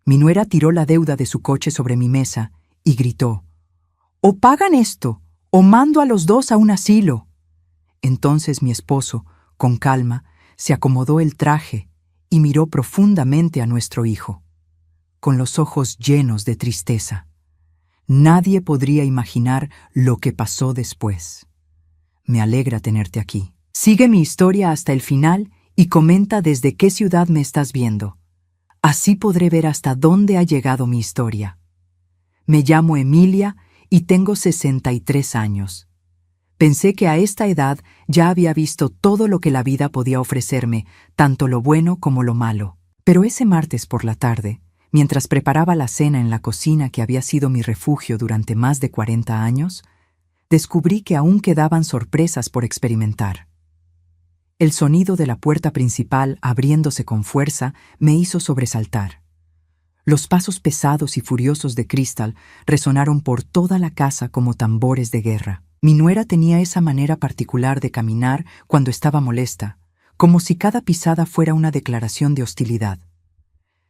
Mi nuera tiró la deuda de su coche sobre mi mesa y gritó: «O pagan esto, o mando a los dos a un asilo». Entonces mi esposo, con calma, se acomodó el traje y miró profundamente a nuestro hijo, con los ojos llenos de tristeza. Nadie podría imaginar lo que pasó después. Me alegra tenerte aquí. Sigue mi historia hasta el final y comenta desde qué ciudad me estás viendo. Así podré ver hasta dónde ha llegado mi historia. Me llamo Emilia y tengo 63 años. Pensé que a esta edad ya había visto todo lo que la vida podía ofrecerme, tanto lo bueno como lo malo. Pero ese martes por la tarde, mientras preparaba la cena en la cocina que había sido mi refugio durante más de 40 años, descubrí que aún quedaban sorpresas por experimentar. El sonido de la puerta principal abriéndose con fuerza me hizo sobresaltar. Los pasos pesados y furiosos de Crystal resonaron por toda la casa como tambores de guerra. Mi nuera tenía esa manera particular de caminar cuando estaba molesta, como si cada pisada fuera una declaración de hostilidad.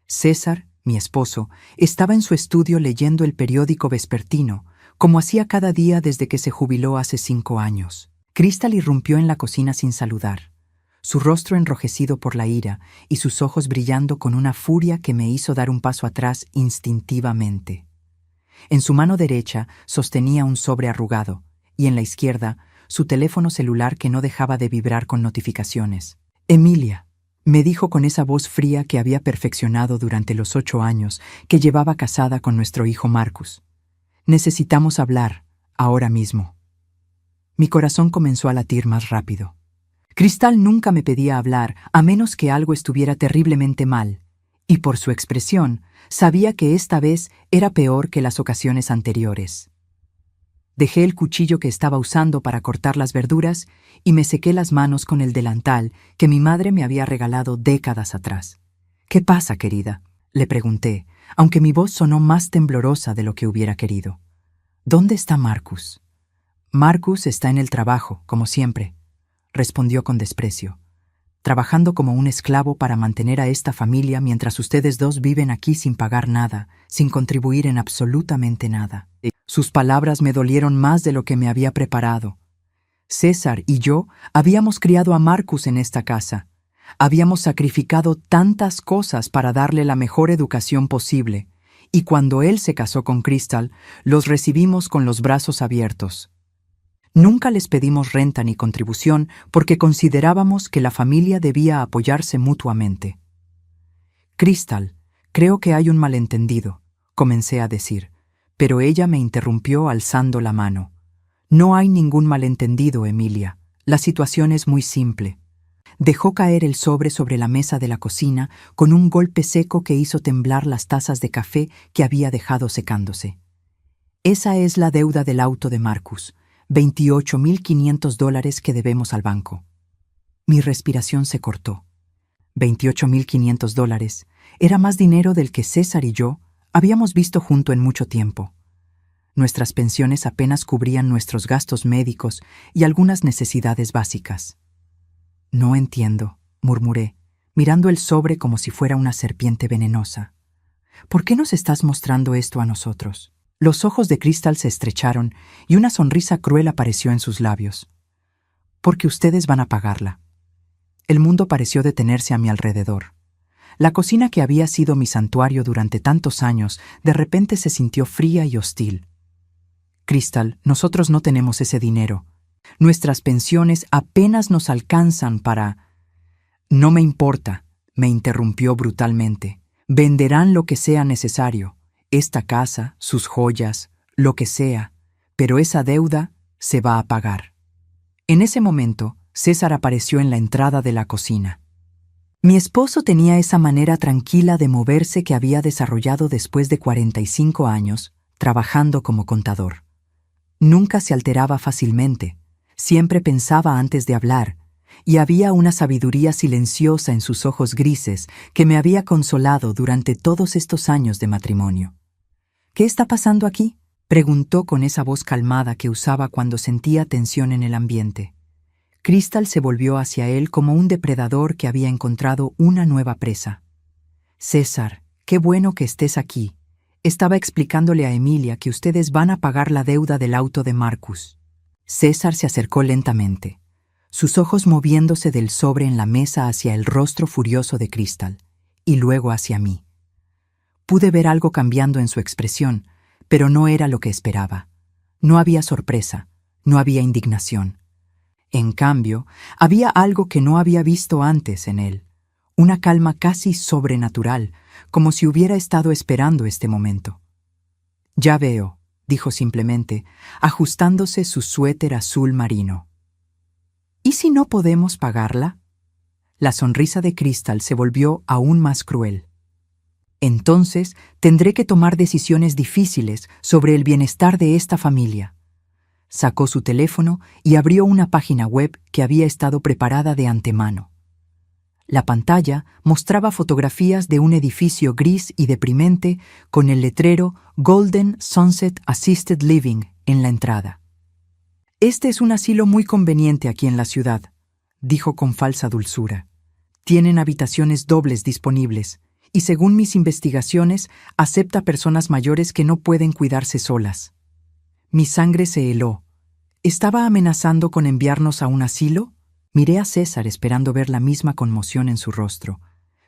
César, mi esposo, estaba en su estudio leyendo el periódico vespertino, como hacía cada día desde que se jubiló hace 5 años. Crystal irrumpió en la cocina sin saludar, su rostro enrojecido por la ira y sus ojos brillando con una furia que me hizo dar un paso atrás instintivamente. En su mano derecha sostenía un sobre arrugado, y en la izquierda su teléfono celular que no dejaba de vibrar con notificaciones. «Emilia», me dijo con esa voz fría que había perfeccionado durante los 8 años que llevaba casada con nuestro hijo Marcus. «Necesitamos hablar, ahora mismo». Mi corazón comenzó a latir más rápido. Crystal nunca me pedía hablar a menos que algo estuviera terriblemente mal, y por su expresión sabía que esta vez era peor que las ocasiones anteriores. Dejé el cuchillo que estaba usando para cortar las verduras y me sequé las manos con el delantal que mi madre me había regalado décadas atrás. «¿Qué pasa, querida?», le pregunté, aunque mi voz sonó más temblorosa de lo que hubiera querido. «¿Dónde está Marcus?» «Marcus está en el trabajo, como siempre», respondió con desprecio. «Trabajando como un esclavo para mantener a esta familia mientras ustedes dos viven aquí sin pagar nada, sin contribuir en absolutamente nada». Sus palabras me dolieron más de lo que me había preparado. César y yo habíamos criado a Marcus en esta casa. Habíamos sacrificado tantas cosas para darle la mejor educación posible, y cuando él se casó con Crystal, los recibimos con los brazos abiertos. Nunca les pedimos renta ni contribución porque considerábamos que la familia debía apoyarse mutuamente. «Crystal, creo que hay un malentendido», comencé a decir, pero ella me interrumpió alzando la mano. «No hay ningún malentendido, Emilia. La situación es muy simple». Dejó caer el sobre la mesa de la cocina con un golpe seco que hizo temblar las tazas de café que había dejado secándose. «Esa es la deuda del auto de Marcus, $28,500 que debemos al banco». Mi respiración se cortó. $28,500 era más dinero del que César y yo habíamos visto junto en mucho tiempo. Nuestras pensiones apenas cubrían nuestros gastos médicos y algunas necesidades básicas. «No entiendo», murmuré, mirando el sobre como si fuera una serpiente venenosa. «¿Por qué nos estás mostrando esto a nosotros?». Los ojos de Crystal se estrecharon y una sonrisa cruel apareció en sus labios. «Porque ustedes van a pagarla». El mundo pareció detenerse a mi alrededor. La cocina que había sido mi santuario durante tantos años de repente se sintió fría y hostil. «Crystal, nosotros no tenemos ese dinero. Nuestras pensiones apenas nos alcanzan para...». «No me importa», me interrumpió brutalmente. «Venderán lo que sea necesario, esta casa, sus joyas, lo que sea, pero esa deuda se va a pagar». En ese momento, César apareció en la entrada de la cocina. Mi esposo tenía esa manera tranquila de moverse que había desarrollado después de 45 años, trabajando como contador. Nunca se alteraba fácilmente, siempre pensaba antes de hablar, y había una sabiduría silenciosa en sus ojos grises que me había consolado durante todos estos años de matrimonio. «¿Qué está pasando aquí?», preguntó con esa voz calmada que usaba cuando sentía tensión en el ambiente. Crystal se volvió hacia él como un depredador que había encontrado una nueva presa. «César, Qué bueno que estés aquí. Estaba explicándole a Emilia que ustedes van a pagar la deuda del auto de Marcus. César se acercó lentamente, sus ojos moviéndose del sobre en la mesa hacia el rostro furioso de Crystal, y luego hacia mí. Pude ver algo cambiando en su expresión, pero no era lo que esperaba. No había sorpresa, no había indignación. En cambio, había algo que no había visto antes en él, una calma casi sobrenatural, como si hubiera estado esperando este momento. «Ya veo», dijo simplemente, ajustándose su suéter azul marino. «¿Y si no podemos pagarla?» La sonrisa de Crystal se volvió aún más cruel. «Entonces tendré que tomar decisiones difíciles sobre el bienestar de esta familia». Sacó su teléfono y abrió una página web que había estado preparada de antemano. La pantalla mostraba fotografías de un edificio gris y deprimente con el letrero Golden Sunset Assisted Living en la entrada. «Este es un asilo muy conveniente aquí en la ciudad», dijo con falsa dulzura. «Tienen habitaciones dobles disponibles y, según mis investigaciones, acepta personas mayores que no pueden cuidarse solas». Mi sangre se heló. ¿Estaba amenazando con enviarnos a un asilo? Miré a César esperando ver la misma conmoción en su rostro,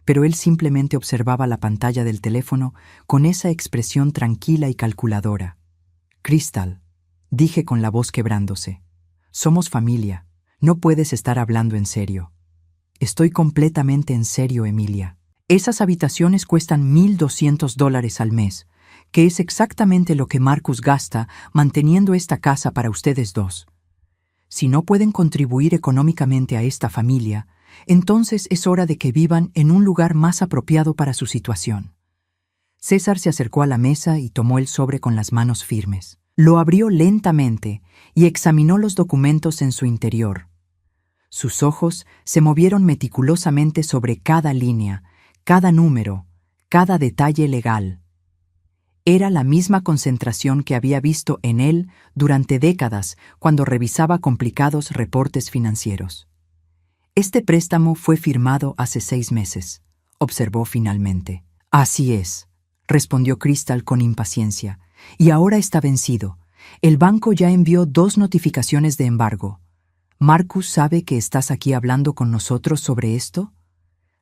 pero él simplemente observaba la pantalla del teléfono con esa expresión tranquila y calculadora. «Crystal», dije con la voz quebrándose, «somos familia. No puedes estar hablando en serio». «Estoy completamente en serio, Emilia. Esas habitaciones cuestan $1,200 al mes, que es exactamente lo que Marcus gasta manteniendo esta casa para ustedes dos. Si no pueden contribuir económicamente a esta familia, entonces es hora de que vivan en un lugar más apropiado para su situación». César se acercó a la mesa y tomó el sobre con las manos firmes. Lo abrió lentamente y examinó los documentos en su interior. Sus ojos se movieron meticulosamente sobre cada línea, cada número, cada detalle legal. Era la misma concentración que había visto en él durante décadas cuando revisaba complicados reportes financieros. «Este préstamo fue firmado hace 6 meses», observó finalmente. «Así es», respondió Crystal con impaciencia, «y ahora está vencido. El banco ya envió 2 notificaciones de embargo. ¿Marcus sabe que estás aquí hablando con nosotros sobre esto?»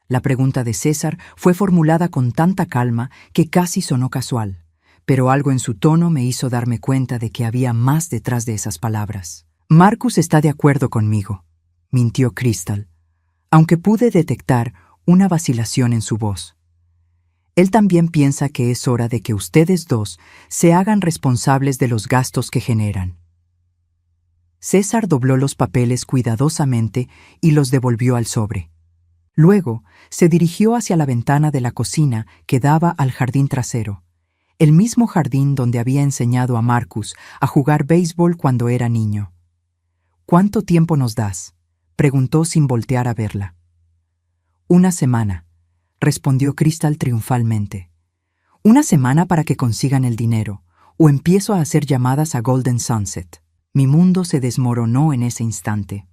La pregunta de César fue formulada con tanta calma que casi sonó casual, pero algo en su tono me hizo darme cuenta de que había más detrás de esas palabras. «Marcus está de acuerdo conmigo», mintió Crystal, aunque pude detectar una vacilación en su voz. «Él también piensa que es hora de que ustedes dos se hagan responsables de los gastos que generan». César dobló los papeles cuidadosamente y los devolvió al sobre. Luego se dirigió hacia la ventana de la cocina que daba al jardín trasero, el mismo jardín donde había enseñado a Marcus a jugar béisbol cuando era niño. «¿Cuánto tiempo nos das?», preguntó sin voltear a verla. «1 semana», respondió Crystal triunfalmente. «1 semana para que consigan el dinero, o empiezo a hacer llamadas a Golden Sunset». Mi mundo se desmoronó en ese instante.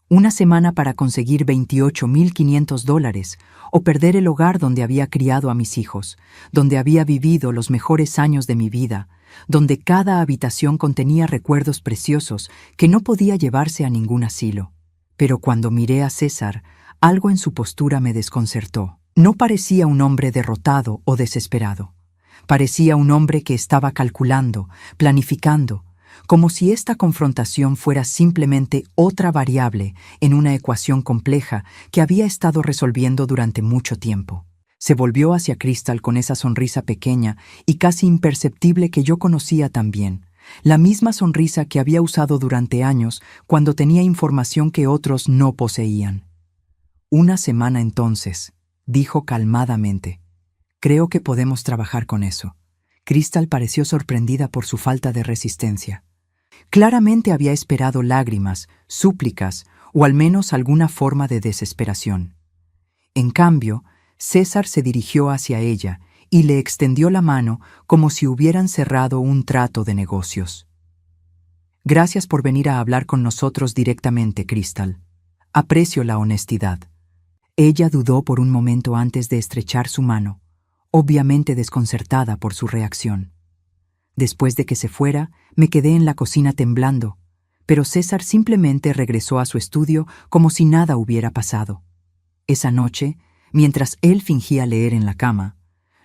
1 semana para conseguir $28,500 o perder el hogar donde había criado a mis hijos, donde había vivido los mejores años de mi vida, donde cada habitación contenía recuerdos preciosos que no podía llevarse a ningún asilo. Pero cuando miré a César, algo en su postura me desconcertó. No parecía un hombre derrotado o desesperado. Parecía un hombre que estaba calculando, planificando, como si esta confrontación fuera simplemente otra variable en una ecuación compleja que había estado resolviendo durante mucho tiempo. Se volvió hacia Crystal con esa sonrisa pequeña y casi imperceptible que yo conocía también, la misma sonrisa que había usado durante años cuando tenía información que otros no poseían. «1 semana entonces», dijo calmadamente. «Creo que podemos trabajar con eso». Crystal pareció sorprendida por su falta de resistencia. Claramente había esperado lágrimas, súplicas o al menos alguna forma de desesperación. En cambio, César se dirigió hacia ella y le extendió la mano como si hubieran cerrado un trato de negocios. «Gracias por venir a hablar con nosotros directamente, Crystal. Aprecio la honestidad». Ella dudó por un momento antes de estrechar su mano, obviamente desconcertada por su reacción. Después de que se fuera, me quedé en la cocina temblando, pero César simplemente regresó a su estudio como si nada hubiera pasado. Esa noche, mientras él fingía leer en la cama,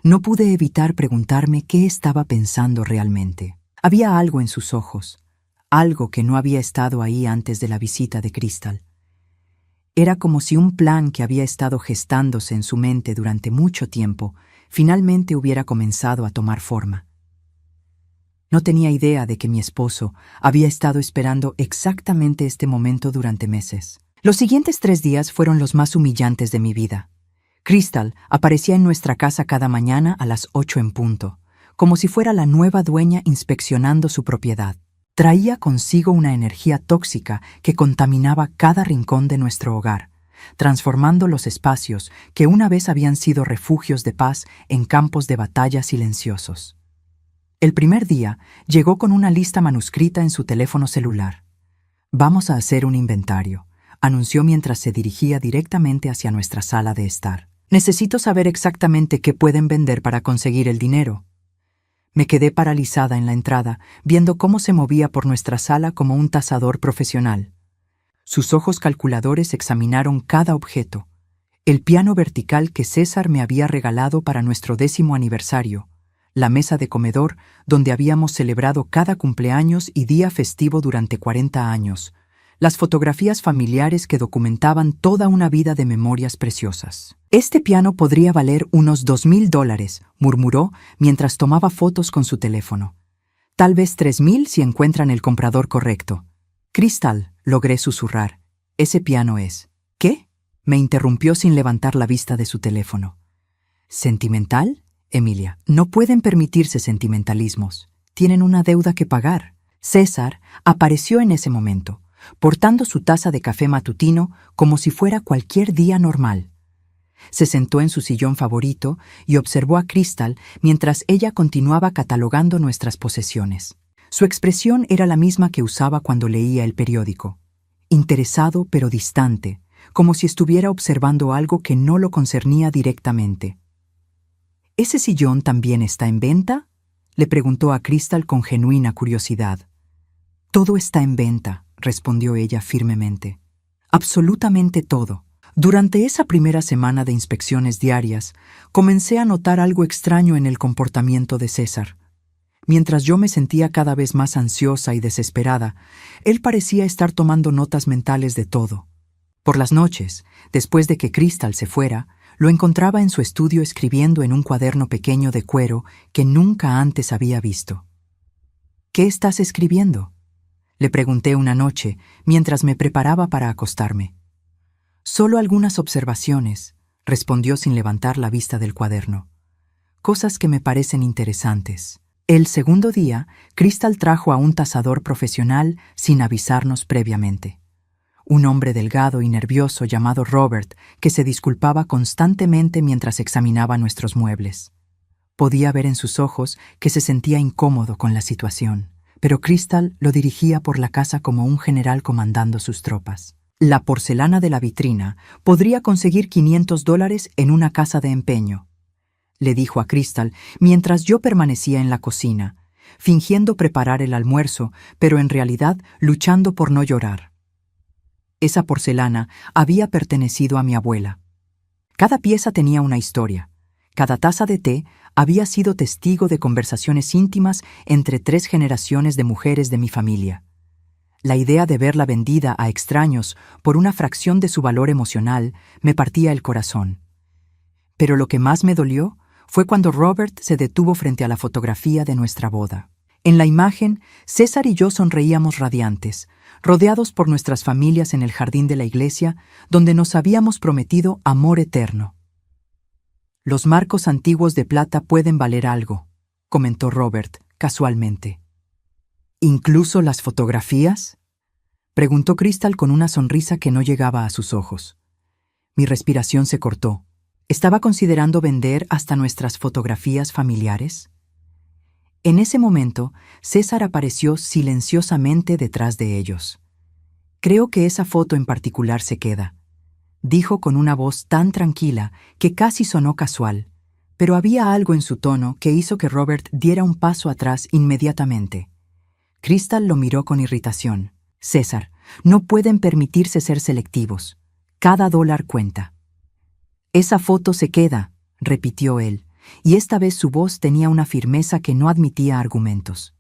no pude evitar preguntarme qué estaba pensando realmente. Había algo en sus ojos, algo que no había estado ahí antes de la visita de Crystal. Era como si un plan que había estado gestándose en su mente durante mucho tiempo finalmente hubiera comenzado a tomar forma. No tenía idea de que mi esposo había estado esperando exactamente este momento durante meses. Los siguientes 3 días fueron los más humillantes de mi vida. Crystal aparecía en nuestra casa cada mañana a las 8 en punto, como si fuera la nueva dueña inspeccionando su propiedad. Traía consigo una energía tóxica que contaminaba cada rincón de nuestro hogar, transformando los espacios que una vez habían sido refugios de paz en campos de batalla silenciosos. El primer día llegó con una lista manuscrita en su teléfono celular. «Vamos a hacer un inventario», anunció mientras se dirigía directamente hacia nuestra sala de estar. «Necesito saber exactamente qué pueden vender para conseguir el dinero». Me quedé paralizada en la entrada, viendo cómo se movía por nuestra sala como un tasador profesional. Sus ojos calculadores examinaron cada objeto. El piano vertical que César me había regalado para nuestro 10º aniversario, la mesa de comedor donde habíamos celebrado cada cumpleaños y día festivo durante 40 años, las fotografías familiares que documentaban toda una vida de memorias preciosas. «Este piano podría valer unos $2,000», murmuró mientras tomaba fotos con su teléfono. «Tal vez 3,000 si encuentran el comprador correcto». «Crystal», logré susurrar. «Ese piano es». «¿Qué?», me interrumpió sin levantar la vista de su teléfono. «¿Sentimental? Emilia, no pueden permitirse sentimentalismos. Tienen una deuda que pagar». César apareció en ese momento, portando su taza de café matutino como si fuera cualquier día normal. Se sentó en su sillón favorito y observó a Crystal mientras ella continuaba catalogando nuestras posesiones. Su expresión era la misma que usaba cuando leía el periódico, interesado pero distante, como si estuviera observando algo que no lo concernía directamente. «¿Ese sillón también está en venta?», le preguntó a Crystal con genuina curiosidad. «Todo está en venta», respondió ella firmemente. «Absolutamente todo». Durante esa primera semana de inspecciones diarias, comencé a notar algo extraño en el comportamiento de César. Mientras yo me sentía cada vez más ansiosa y desesperada, él parecía estar tomando notas mentales de todo. Por las noches, después de que Crystal se fuera, lo encontraba en su estudio escribiendo en un cuaderno pequeño de cuero que nunca antes había visto. «¿Qué estás escribiendo?», le pregunté una noche mientras me preparaba para acostarme. «Solo algunas observaciones», respondió sin levantar la vista del cuaderno. «Cosas que me parecen interesantes». El segundo día, Crystal trajo a un tasador profesional sin avisarnos previamente. Un hombre delgado y nervioso llamado Robert que se disculpaba constantemente mientras examinaba nuestros muebles. Podía ver en sus ojos que se sentía incómodo con la situación, pero Crystal lo dirigía por la casa como un general comandando sus tropas. «La porcelana de la vitrina podría conseguir $500 en una casa de empeño», le dijo a Crystal mientras yo permanecía en la cocina, fingiendo preparar el almuerzo, pero en realidad luchando por no llorar. Esa porcelana había pertenecido a mi abuela. Cada pieza tenía una historia. Cada taza de té había sido testigo de conversaciones íntimas entre 3 generaciones de mujeres de mi familia. La idea de verla vendida a extraños por una fracción de su valor emocional me partía el corazón. Pero lo que más me dolió fue cuando Robert se detuvo frente a la fotografía de nuestra boda. En la imagen, César y yo sonreíamos radiantes, rodeados por nuestras familias en el jardín de la iglesia, donde nos habíamos prometido amor eterno. «Los marcos antiguos de plata pueden valer algo», comentó Robert casualmente. «¿Incluso las fotografías?», preguntó Crystal con una sonrisa que no llegaba a sus ojos. Mi respiración se cortó. ¿Estaba considerando vender hasta nuestras fotografías familiares? En ese momento, César apareció silenciosamente detrás de ellos. «Creo que esa foto en particular se queda», dijo con una voz tan tranquila que casi sonó casual, pero había algo en su tono que hizo que Robert diera un paso atrás inmediatamente. Crystal lo miró con irritación. César, no pueden permitirse ser selectivos. Cada dólar cuenta. Esa foto se queda, repitió él, y esta vez su voz tenía una firmeza que no admitía argumentos.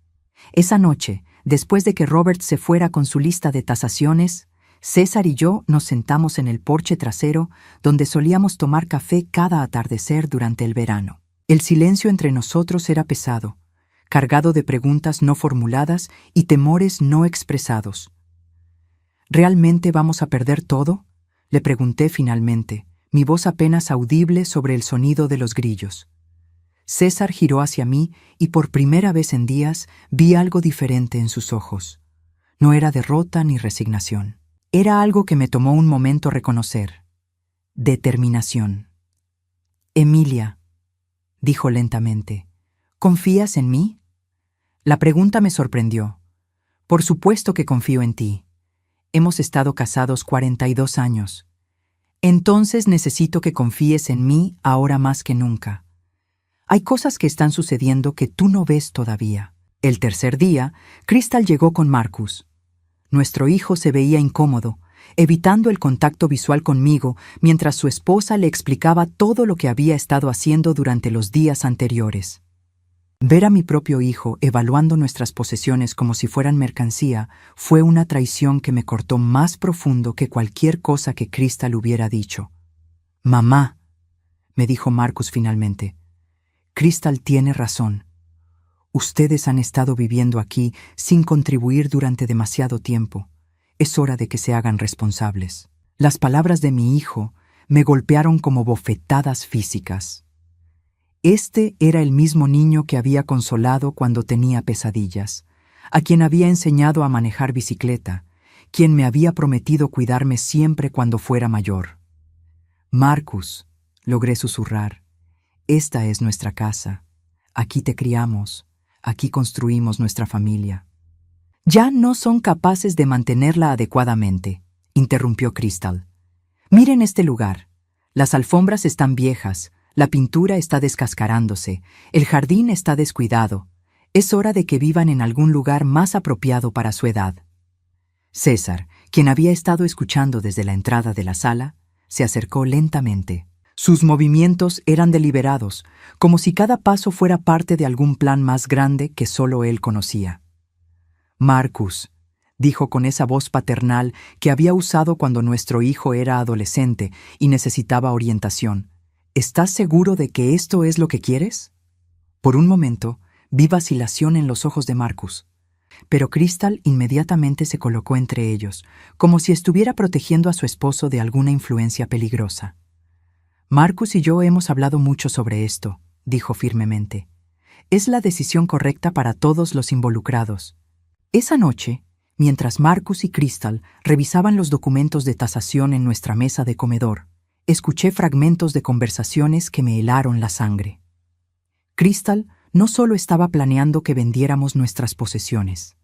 Esa noche, después de que Robert se fuera con su lista de tasaciones, César y yo nos sentamos en el porche trasero donde solíamos tomar café cada atardecer durante el verano. El silencio entre nosotros era pesado, cargado de preguntas no formuladas y temores no expresados. ¿Realmente vamos a perder todo?, le pregunté finalmente, mi voz apenas audible sobre el sonido de los grillos. César giró hacia mí y por primera vez en días vi algo diferente en sus ojos. No era derrota ni resignación. Era algo que me tomó un momento reconocer. Determinación. Emilia, dijo lentamente, ¿confías en mí? La pregunta me sorprendió. Por supuesto que confío en ti. Hemos estado casados 42 años. Entonces necesito que confíes en mí ahora más que nunca. Hay cosas que están sucediendo que tú no ves todavía. El tercer día, Crystal llegó con Marcus. Nuestro hijo se veía incómodo, evitando el contacto visual conmigo mientras su esposa le explicaba todo lo que había estado haciendo durante los días anteriores. Ver a mi propio hijo evaluando nuestras posesiones como si fueran mercancía fue una traición que me cortó más profundo que cualquier cosa que Crystal hubiera dicho. «Mamá», me dijo Marcus finalmente, «Crystal tiene razón. Ustedes han estado viviendo aquí sin contribuir durante demasiado tiempo. Es hora de que se hagan responsables». Las palabras de mi hijo me golpearon como bofetadas físicas. Este era el mismo niño que había consolado cuando tenía pesadillas, a quien había enseñado a manejar bicicleta, quien me había prometido cuidarme siempre cuando fuera mayor. «Marcus», logré susurrar, «esta es nuestra casa. Aquí te criamos. Aquí construimos nuestra familia». «Ya no son capaces de mantenerla adecuadamente», interrumpió Crystal. «Miren este lugar. Las alfombras están viejas, la pintura está descascarándose, el jardín está descuidado. Es hora de que vivan en algún lugar más apropiado para su edad». César, quien había estado escuchando desde la entrada de la sala, se acercó lentamente. Sus movimientos eran deliberados, como si cada paso fuera parte de algún plan más grande que solo él conocía. «Marcus», dijo con esa voz paternal que había usado cuando nuestro hijo era adolescente y necesitaba orientación, «¿estás seguro de que esto es lo que quieres?» Por un momento, vi vacilación en los ojos de Marcus, pero Crystal inmediatamente se colocó entre ellos, como si estuviera protegiendo a su esposo de alguna influencia peligrosa. «Marcus y yo hemos hablado mucho sobre esto», dijo firmemente. «Es la decisión correcta para todos los involucrados». Esa noche, mientras Marcus y Crystal revisaban los documentos de tasación en nuestra mesa de comedor, escuché fragmentos de conversaciones que me helaron la sangre. Crystal no solo estaba planeando que vendiéramos nuestras posesiones,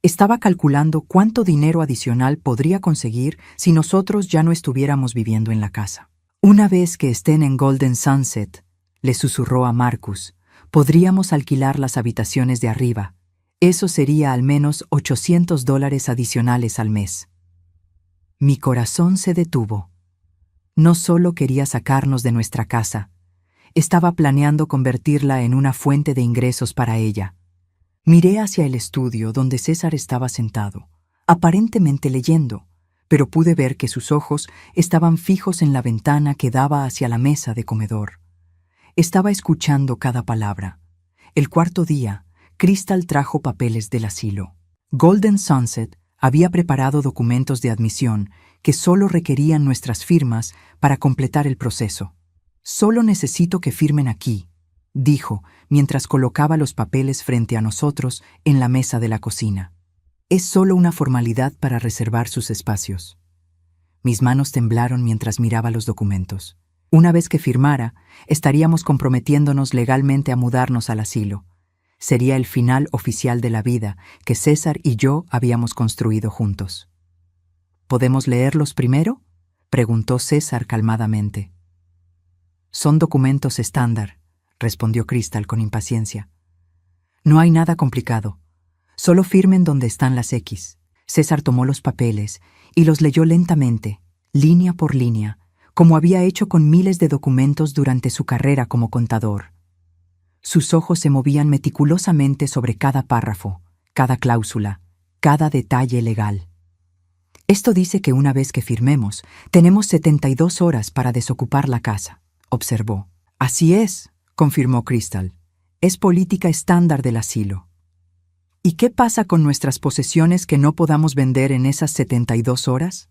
estaba calculando cuánto dinero adicional podría conseguir si nosotros ya no estuviéramos viviendo en la casa. «Una vez que estén en Golden Sunset», le susurró a Marcus, «podríamos alquilar las habitaciones de arriba. Eso sería al menos $800 adicionales al mes». Mi corazón se detuvo. No solo quería sacarnos de nuestra casa, estaba planeando convertirla en una fuente de ingresos para ella. Miré hacia el estudio donde César estaba sentado, aparentemente leyendo, pero pude ver que sus ojos estaban fijos en la ventana que daba hacia la mesa de comedor. Estaba escuchando cada palabra. El cuarto día, Crystal trajo papeles del asilo. Golden Sunset había preparado documentos de admisión que solo requerían nuestras firmas para completar el proceso. «Solo necesito que firmen aquí», dijo, mientras colocaba los papeles frente a nosotros en la mesa de la cocina. «Es solo una formalidad para reservar sus espacios». Mis manos temblaron mientras miraba los documentos. Una vez que firmara, estaríamos comprometiéndonos legalmente a mudarnos al asilo. Sería el final oficial de la vida que César y yo habíamos construido juntos. «¿Podemos leerlos primero?», preguntó César calmadamente. «Son documentos estándar. respondió Crystal con impaciencia. No hay nada complicado. Solo firmen donde están las X. César tomó los papeles y los leyó lentamente, línea por línea, como había hecho con miles de documentos durante su carrera como contador. Sus ojos se movían meticulosamente sobre cada párrafo, cada cláusula, cada detalle legal. Esto dice que una vez que firmemos, tenemos 72 horas para desocupar la casa, observó. Así es, confirmó Crystal. Es política estándar del asilo. ¿Y qué pasa con nuestras posesiones que no podamos vender en esas 72 horas?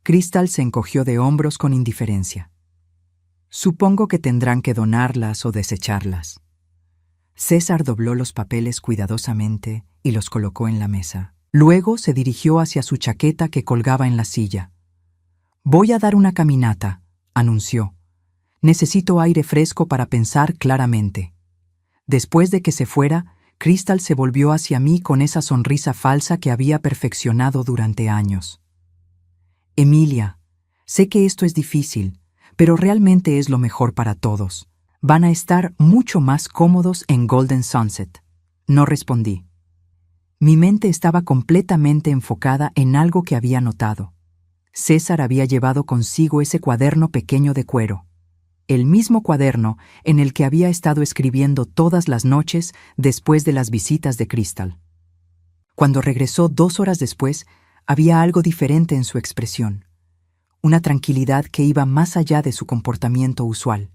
Crystal se encogió de hombros con indiferencia. Supongo que tendrán que donarlas o desecharlas. César dobló los papeles cuidadosamente y los colocó en la mesa. Luego se dirigió hacia su chaqueta que colgaba en la silla. «Voy a dar una caminata», anunció. «Necesito aire fresco para pensar claramente». Después de que se fuera, Crystal se volvió hacia mí con esa sonrisa falsa que había perfeccionado durante años. «Emilia, sé que esto es difícil, pero realmente es lo mejor para todos. Van a estar mucho más cómodos en Golden Sunset». No respondí. Mi mente estaba completamente enfocada en algo que había notado. César había llevado consigo ese cuaderno pequeño de cuero. El mismo cuaderno en el que había estado escribiendo todas las noches después de las visitas de Crystal. Cuando regresó 2 horas después, había algo diferente en su expresión. Una tranquilidad que iba más allá de su comportamiento usual.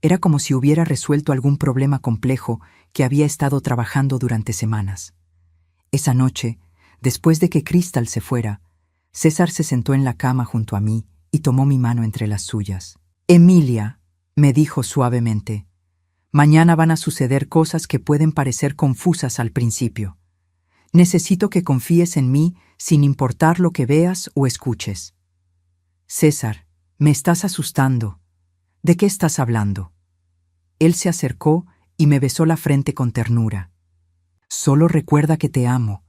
Era como si hubiera resuelto algún problema complejo que había estado trabajando durante semanas. Esa noche, después de que Crystal se fuera, César se sentó en la cama junto a mí y tomó mi mano entre las suyas. «Emilia», me dijo suavemente, «mañana van a suceder cosas que pueden parecer confusas al principio. Necesito que confíes en mí sin importar lo que veas o escuches». «César, me estás asustando. ¿De qué estás hablando?» Él se acercó y me besó la frente con ternura. «Solo recuerda que te amo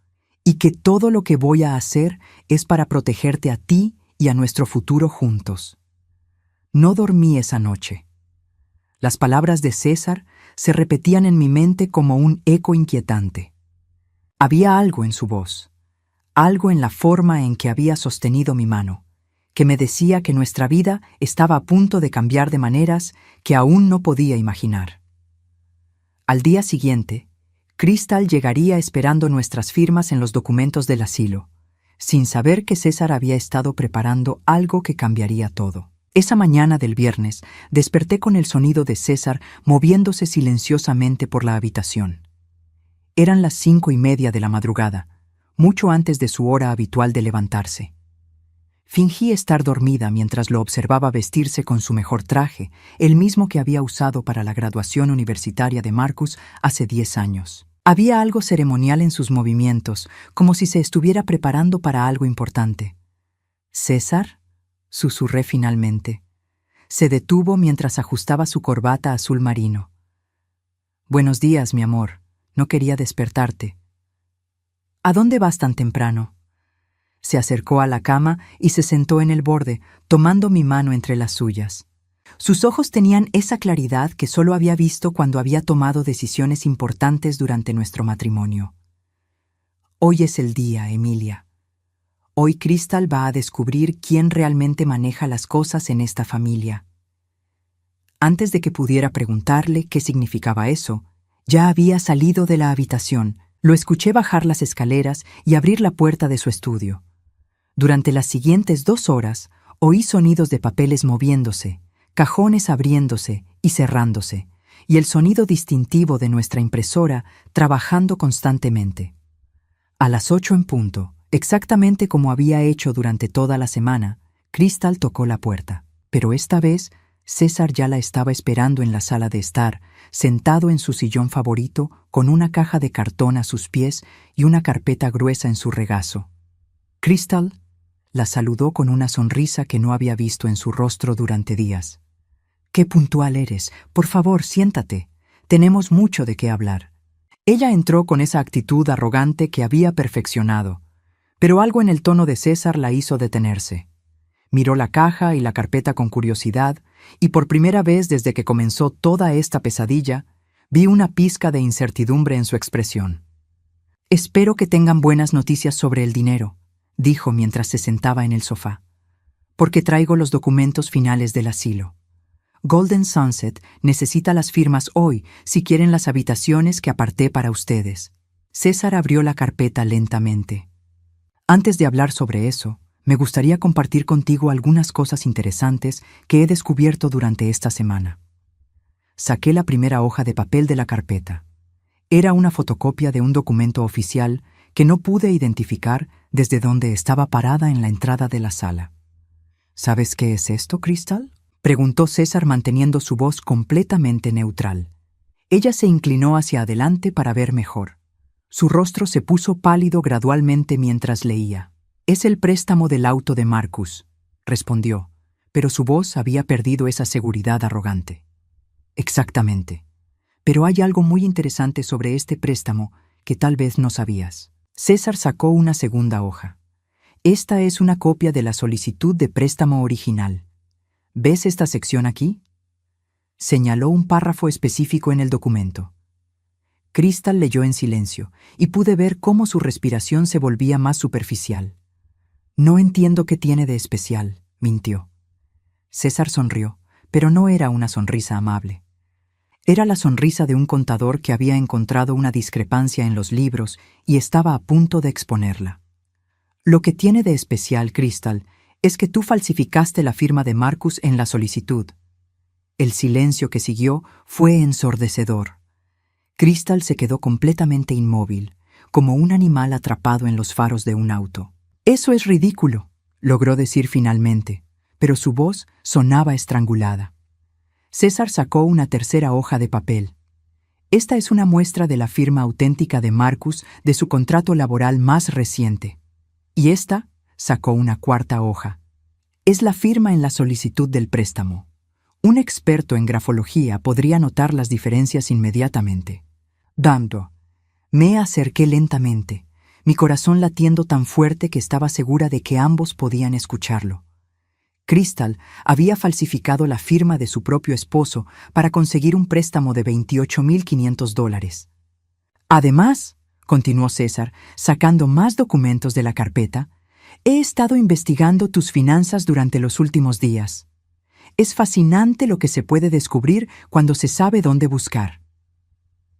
y que todo lo que voy a hacer es para protegerte a ti y a nuestro futuro juntos». No dormí esa noche. Las palabras de César se repetían en mi mente como un eco inquietante. Había algo en su voz, algo en la forma en que había sostenido mi mano, que me decía que nuestra vida estaba a punto de cambiar de maneras que aún no podía imaginar. Al día siguiente, Crystal llegaría esperando nuestras firmas en los documentos del asilo, sin saber que César había estado preparando algo que cambiaría todo. Esa mañana del viernes desperté con el sonido de César moviéndose silenciosamente por la habitación. Eran las 5:30 de la madrugada, mucho antes de su hora habitual de levantarse. Fingí estar dormida mientras lo observaba vestirse con su mejor traje, el mismo que había usado para la graduación universitaria de Marcus hace 10 años. Había algo ceremonial en sus movimientos, como si se estuviera preparando para algo importante. «¿César?», susurré finalmente. Se detuvo mientras ajustaba su corbata azul marino. «Buenos días, mi amor. No quería despertarte». «¿A dónde vas tan temprano?» Se acercó a la cama y se sentó en el borde, tomando mi mano entre las suyas. Sus ojos tenían esa claridad que solo había visto cuando había tomado decisiones importantes durante nuestro matrimonio. «Hoy es el día, Emilia. Hoy Crystal va a descubrir quién realmente maneja las cosas en esta familia». Antes de que pudiera preguntarle qué significaba eso, ya había salido de la habitación. Lo escuché bajar las escaleras y abrir la puerta de su estudio. Durante las siguientes 2 horas, oí sonidos de papeles moviéndose, cajones abriéndose y cerrándose, y el sonido distintivo de nuestra impresora trabajando constantemente. A las 8 en punto, exactamente como había hecho durante toda la semana, Crystal tocó la puerta, pero esta vez César ya la estaba esperando en la sala de estar, sentado en su sillón favorito, con una caja de cartón a sus pies y una carpeta gruesa en su regazo. «Crystal», la saludó con una sonrisa que no había visto en su rostro durante días. «Qué puntual eres. Por favor, siéntate. Tenemos mucho de qué hablar». Ella entró con esa actitud arrogante que había perfeccionado, pero algo en el tono de César la hizo detenerse. Miró la caja y la carpeta con curiosidad, y por primera vez desde que comenzó toda esta pesadilla, vi una pizca de incertidumbre en su expresión. «Espero que tengan buenas noticias sobre el dinero», dijo mientras se sentaba en el sofá, «porque traigo los documentos finales del asilo. Golden Sunset necesita las firmas hoy si quieren las habitaciones que aparté para ustedes». César abrió la carpeta lentamente. «Antes de hablar sobre eso, me gustaría compartir contigo algunas cosas interesantes que he descubierto durante esta semana». Saqué la primera hoja de papel de la carpeta. Era una fotocopia de un documento oficial que no pude identificar desde donde estaba parada en la entrada de la sala. «¿Sabes qué es esto, Crystal?», preguntó César manteniendo su voz completamente neutral. Ella se inclinó hacia adelante para ver mejor. Su rostro se puso pálido gradualmente mientras leía. «Es el préstamo del auto de Marcus», respondió, pero su voz había perdido esa seguridad arrogante. «Exactamente. Pero hay algo muy interesante sobre este préstamo que tal vez no sabías». César sacó una segunda hoja. «Esta es una copia de la solicitud de préstamo original. ¿Ves esta sección aquí?». Señaló un párrafo específico en el documento. Crystal leyó en silencio y pude ver cómo su respiración se volvía más superficial. «No entiendo qué tiene de especial», mintió. César sonrió, pero no era una sonrisa amable. Era la sonrisa de un contador que había encontrado una discrepancia en los libros y estaba a punto de exponerla. «Lo que tiene de especial, Crystal, es que tú falsificaste la firma de Marcus en la solicitud». El silencio que siguió fue ensordecedor. Crystal se quedó completamente inmóvil, como un animal atrapado en los faros de un auto. «Eso es ridículo», logró decir finalmente, pero su voz sonaba estrangulada. César sacó una tercera hoja de papel. «Esta es una muestra de la firma auténtica de Marcus de su contrato laboral más reciente. Y esta», sacó una cuarta hoja, «es la firma en la solicitud del préstamo. Un experto en grafología podría notar las diferencias inmediatamente». Dando. Me acerqué lentamente, mi corazón latiendo tan fuerte que estaba segura de que ambos podían escucharlo. Crystal había falsificado la firma de su propio esposo para conseguir un préstamo de $28,500. «Además», continuó César, sacando más documentos de la carpeta, «he estado investigando tus finanzas durante los últimos días. Es fascinante lo que se puede descubrir cuando se sabe dónde buscar».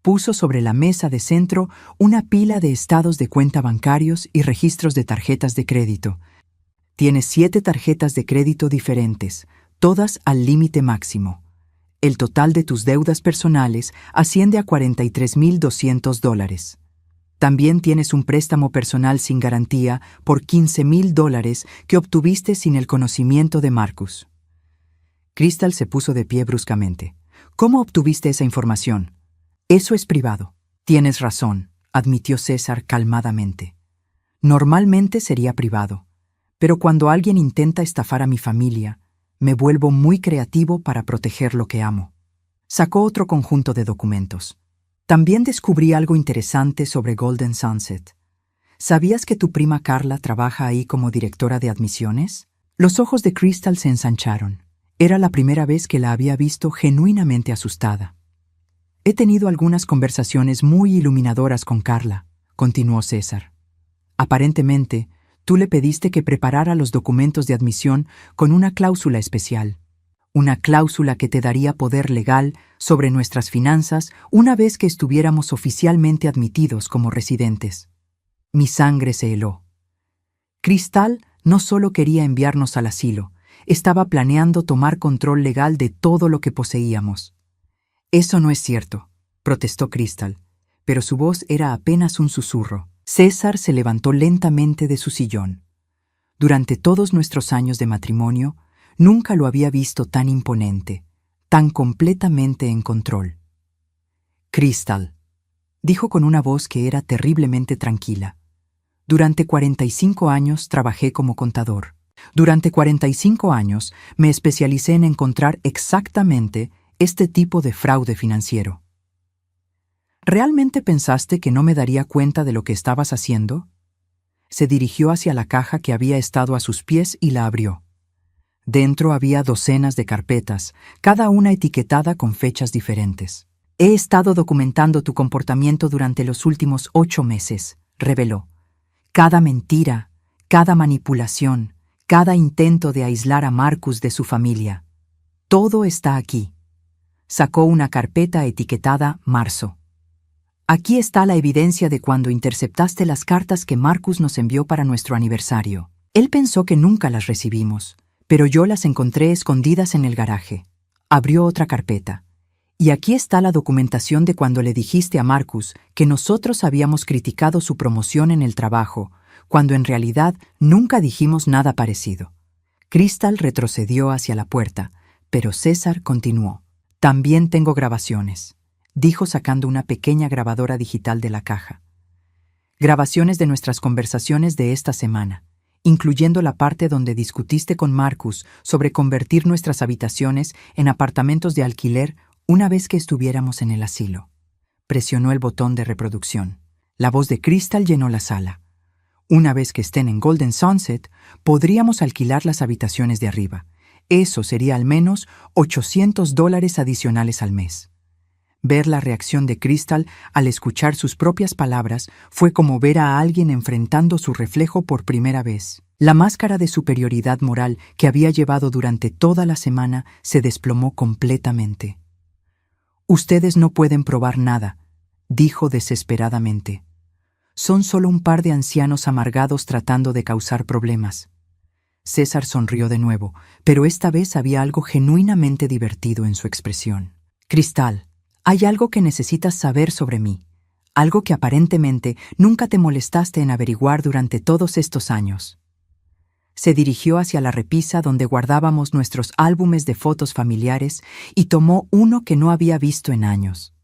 Puso sobre la mesa de centro una pila de estados de cuenta bancarios y registros de tarjetas de crédito. «Tienes 7 tarjetas de crédito diferentes, todas al límite máximo. El total de tus deudas personales asciende a $43,200. También tienes un préstamo personal sin garantía por $15,000 que obtuviste sin el conocimiento de Marcus». Crystal se puso de pie bruscamente. «¿Cómo obtuviste esa información?». «Eso es privado». «Tienes razón», admitió César calmadamente. «Normalmente sería privado. Pero cuando alguien intenta estafar a mi familia, me vuelvo muy creativo para proteger lo que amo». Sacó otro conjunto de documentos. «También descubrí algo interesante sobre Golden Sunset. ¿Sabías que tu prima Carla trabaja ahí como directora de admisiones?». Los ojos de Crystal se ensancharon. Era la primera vez que la había visto genuinamente asustada. «He tenido algunas conversaciones muy iluminadoras con Carla», continuó César. «Aparentemente, tú le pediste que preparara los documentos de admisión con una cláusula especial. Una cláusula que te daría poder legal sobre nuestras finanzas una vez que estuviéramos oficialmente admitidos como residentes». Mi sangre se heló. Crystal no solo quería enviarnos al asilo, estaba planeando tomar control legal de todo lo que poseíamos. «Eso no es cierto», protestó Crystal, pero su voz era apenas un susurro. César se levantó lentamente de su sillón. Durante todos nuestros años de matrimonio, nunca lo había visto tan imponente, tan completamente en control. «Crystal», dijo con una voz que era terriblemente tranquila. «Durante 45 años trabajé como contador. Durante 45 años me especialicé en encontrar exactamente este tipo de fraude financiero. ¿Realmente pensaste que no me daría cuenta de lo que estabas haciendo?». Se dirigió hacia la caja que había estado a sus pies y la abrió. Dentro había docenas de carpetas, cada una etiquetada con fechas diferentes. He estado documentando tu comportamiento durante los últimos 8 meses, reveló. Cada mentira, cada manipulación, cada intento de aislar a Marcus de su familia. Todo está aquí. Sacó una carpeta etiquetada Marzo. Aquí está la evidencia de cuando interceptaste las cartas que Marcus nos envió para nuestro aniversario. Él pensó que nunca las recibimos, pero yo las encontré escondidas en el garaje. Abrió otra carpeta. Y aquí está la documentación de cuando le dijiste a Marcus que nosotros habíamos criticado su promoción en el trabajo, cuando en realidad nunca dijimos nada parecido. Crystal retrocedió hacia la puerta, pero César continuó. También tengo grabaciones, dijo sacando una pequeña grabadora digital de la caja. Grabaciones de nuestras conversaciones de esta semana, incluyendo la parte donde discutiste con Marcus sobre convertir nuestras habitaciones en apartamentos de alquiler una vez que estuviéramos en el asilo. Presionó el botón de reproducción. La voz de Crystal llenó la sala. Una vez que estén en Golden Sunset, podríamos alquilar las habitaciones de arriba. Eso sería al menos $800 adicionales al mes. Ver la reacción de Crystal al escuchar sus propias palabras fue como ver a alguien enfrentando su reflejo por primera vez. La máscara de superioridad moral que había llevado durante toda la semana se desplomó completamente. Ustedes no pueden probar nada, dijo desesperadamente. Son solo un par de ancianos amargados tratando de causar problemas. César sonrió de nuevo, pero esta vez había algo genuinamente divertido en su expresión. Crystal, hay algo que necesitas saber sobre mí, algo que aparentemente nunca te molestaste en averiguar durante todos estos años. Se dirigió hacia la repisa donde guardábamos nuestros álbumes de fotos familiares y tomó uno que no había visto en años.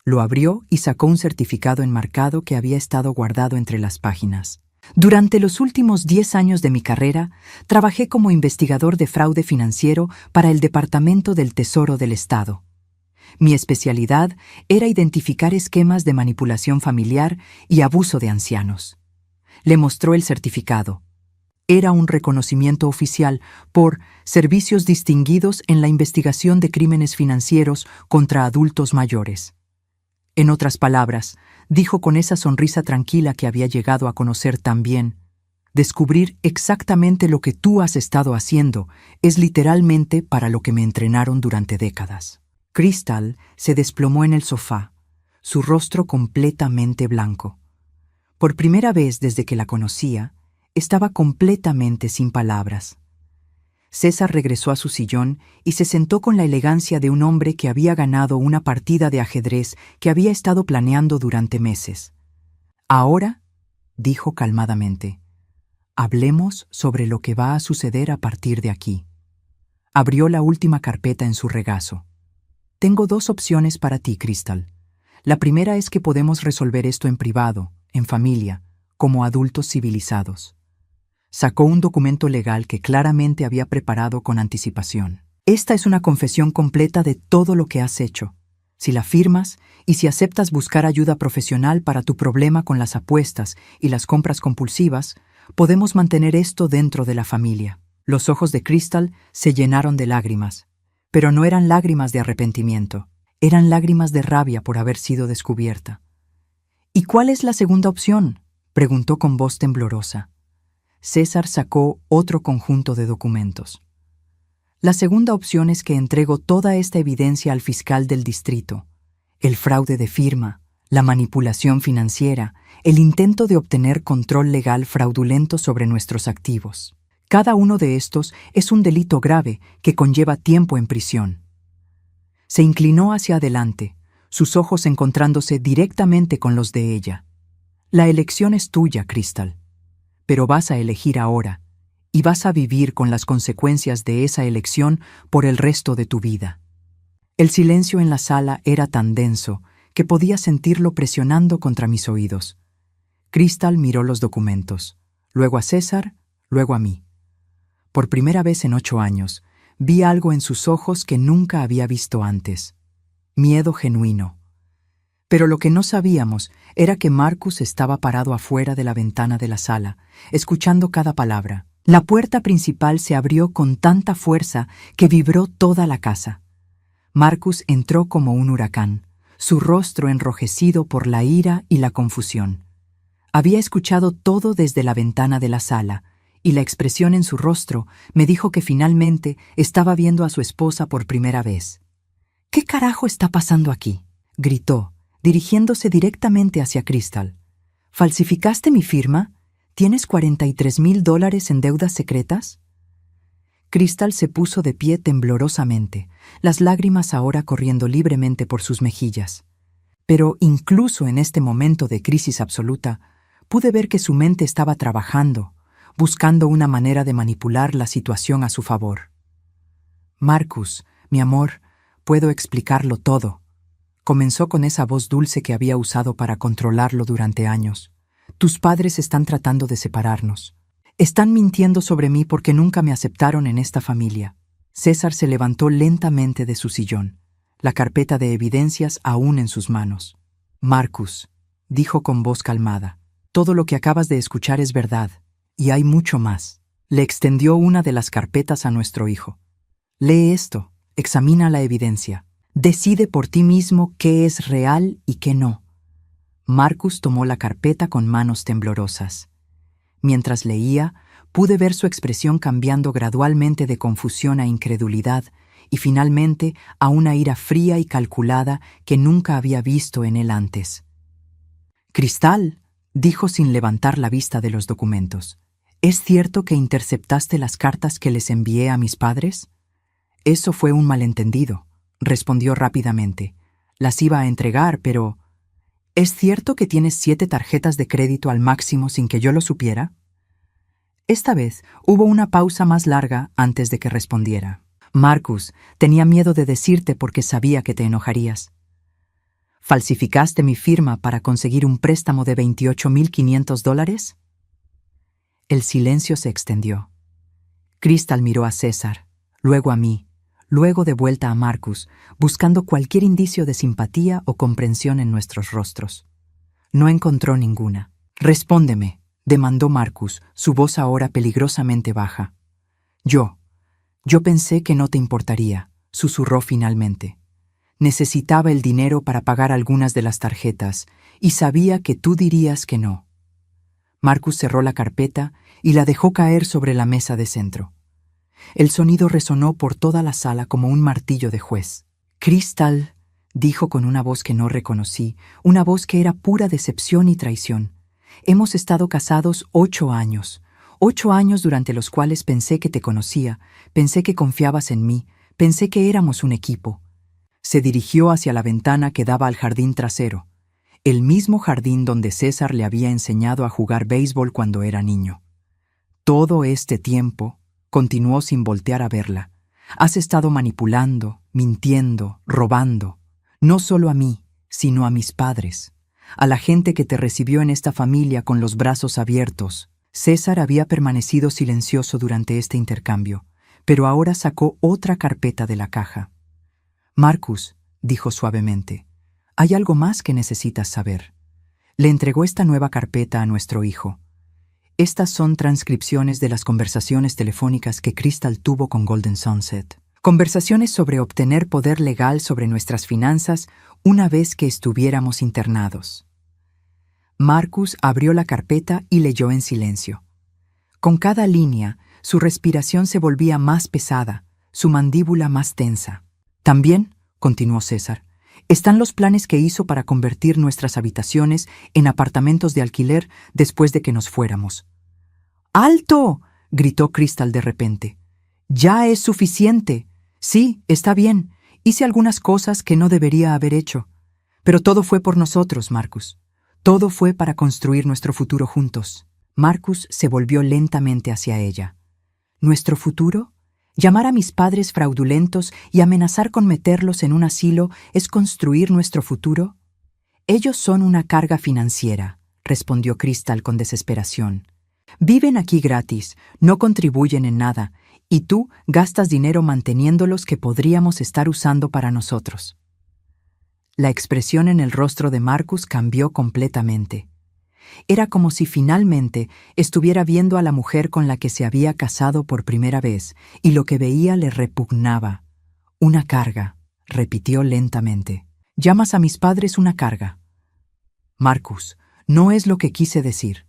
Lo abrió y sacó un certificado enmarcado que había estado guardado entre las páginas. Durante los últimos 10 años de mi carrera, trabajé como investigador de fraude financiero para el Departamento del Tesoro del Estado. Mi especialidad era identificar esquemas de manipulación familiar y abuso de ancianos. Le mostró el certificado. Era un reconocimiento oficial por servicios distinguidos en la investigación de crímenes financieros contra adultos mayores. En otras palabras, dijo con esa sonrisa tranquila que había llegado a conocer tan bien, descubrir exactamente lo que tú has estado haciendo es literalmente para lo que me entrenaron durante décadas. Crystal se desplomó en el sofá, su rostro completamente blanco. Por primera vez desde que la conocía, estaba completamente sin palabras. César regresó a su sillón y se sentó con la elegancia de un hombre que había ganado una partida de ajedrez que había estado planeando durante meses. Ahora, dijo calmadamente, hablemos sobre lo que va a suceder a partir de aquí. Abrió la última carpeta en su regazo. Tengo 2 opciones para ti, Crystal. La primera es que podemos resolver esto en privado, en familia, como adultos civilizados. Sacó un documento legal que claramente había preparado con anticipación. Esta es una confesión completa de todo lo que has hecho. Si la firmas y si aceptas buscar ayuda profesional para tu problema con las apuestas y las compras compulsivas, podemos mantener esto dentro de la familia. Los ojos de Crystal se llenaron de lágrimas, pero no eran lágrimas de arrepentimiento, eran lágrimas de rabia por haber sido descubierta. ¿Y cuál es la segunda opción?, preguntó con voz temblorosa. César sacó otro conjunto de documentos. La segunda opción es que entrego toda esta evidencia al fiscal del distrito. El fraude de firma, la manipulación financiera, el intento de obtener control legal fraudulento sobre nuestros activos. Cada uno de estos es un delito grave que conlleva tiempo en prisión. Se inclinó hacia adelante, sus ojos encontrándose directamente con los de ella. La elección es tuya, Crystal. Pero vas a elegir ahora, y vas a vivir con las consecuencias de esa elección por el resto de tu vida. El silencio en la sala era tan denso que podía sentirlo presionando contra mis oídos. Crystal miró los documentos, luego a César, luego a mí. Por primera vez en 8 años, vi algo en sus ojos que nunca había visto antes. Miedo genuino. Pero lo que no sabíamos era que Marcus estaba parado afuera de la ventana de la sala, escuchando cada palabra. La puerta principal se abrió con tanta fuerza que vibró toda la casa. Marcus entró como un huracán, su rostro enrojecido por la ira y la confusión. Había escuchado todo desde la ventana de la sala, y la expresión en su rostro me dijo que finalmente estaba viendo a su esposa por primera vez. «¿Qué carajo está pasando aquí?», gritó, dirigiéndose directamente hacia Crystal. «¿Falsificaste mi firma? ¿Tienes $43,000 en deudas secretas?». Crystal se puso de pie temblorosamente, las lágrimas ahora corriendo libremente por sus mejillas. Pero incluso en este momento de crisis absoluta, pude ver que su mente estaba trabajando, buscando una manera de manipular la situación a su favor. «Marcus, mi amor, puedo explicarlo todo», comenzó con esa voz dulce que había usado para controlarlo durante años. «Tus padres están tratando de separarnos. Están mintiendo sobre mí porque nunca me aceptaron en esta familia». César se levantó lentamente de su sillón, la carpeta de evidencias aún en sus manos. «Marcus», dijo con voz calmada, «todo lo que acabas de escuchar es verdad, y hay mucho más». Le extendió una de las carpetas a nuestro hijo. «Lee esto, examina la evidencia. Decide por ti mismo qué es real y qué no». Marcus tomó la carpeta con manos temblorosas. Mientras leía, pude ver su expresión cambiando gradualmente de confusión a incredulidad y finalmente a una ira fría y calculada que nunca había visto en él antes. «Cristal», dijo sin levantar la vista de los documentos, «¿es cierto que interceptaste las cartas que les envié a mis padres?». «Eso fue un malentendido», respondió rápidamente. «Las iba a entregar, pero... ¿Es cierto que tienes 7 tarjetas de crédito al máximo sin que yo lo supiera?». Esta vez hubo una pausa más larga antes de que respondiera. «Marcus, tenía miedo de decirte porque sabía que te enojarías. ¿Falsificaste mi firma para conseguir un préstamo de $28,500? El silencio se extendió. Crystal miró a César, luego a mí, luego de vuelta a Marcus, buscando cualquier indicio de simpatía o comprensión en nuestros rostros. No encontró ninguna. «Respóndeme», demandó Marcus, su voz ahora peligrosamente baja. Yo pensé que no te importaría», susurró finalmente. «Necesitaba el dinero para pagar algunas de las tarjetas, y sabía que tú dirías que no». Marcus cerró la carpeta y la dejó caer sobre la mesa de centro. El sonido resonó por toda la sala como un martillo de juez. «Crystal», dijo con una voz que no reconocí, una voz que era pura decepción y traición. «Hemos estado casados 8 años. 8 años durante los cuales pensé que te conocía, pensé que confiabas en mí, pensé que éramos un equipo». Se dirigió hacia la ventana que daba al jardín trasero, el mismo jardín donde César le había enseñado a jugar béisbol cuando era niño. «Todo este tiempo», continuó sin voltear a verla, «has estado manipulando, mintiendo, robando, no solo a mí, sino a mis padres, a la gente que te recibió en esta familia con los brazos abiertos». César había permanecido silencioso durante este intercambio, pero ahora sacó otra carpeta de la caja. «Marcus», dijo suavemente, «hay algo más que necesitas saber». Le entregó esta nueva carpeta a nuestro hijo. Estas son transcripciones de las conversaciones telefónicas que Crystal tuvo con Golden Sunset. Conversaciones sobre obtener poder legal sobre nuestras finanzas una vez que estuviéramos internados. Marcus abrió la carpeta y leyó en silencio. Con cada línea, su respiración se volvía más pesada, su mandíbula más tensa. «También», continuó César, «están los planes que hizo para convertir nuestras habitaciones en apartamentos de alquiler después de que nos fuéramos». «¡Alto!», gritó Crystal de repente. «Ya es suficiente. Sí, está bien. Hice algunas cosas que no debería haber hecho. Pero todo fue por nosotros, Marcus. Todo fue para construir nuestro futuro juntos». Marcus se volvió lentamente hacia ella. «¿Nuestro futuro? Llamar a mis padres fraudulentos y amenazar con meterlos en un asilo es construir nuestro futuro». «Ellos son una carga financiera», respondió Crystal con desesperación. «Viven aquí gratis, no contribuyen en nada, y tú gastas dinero manteniéndolos que podríamos estar usando para nosotros». La expresión en el rostro de Marcus cambió completamente. Era como si finalmente estuviera viendo a la mujer con la que se había casado por primera vez, y lo que veía le repugnaba. Una carga, repitió lentamente. ¿Llamas a mis padres una carga? Marcus, no es lo que quise decir.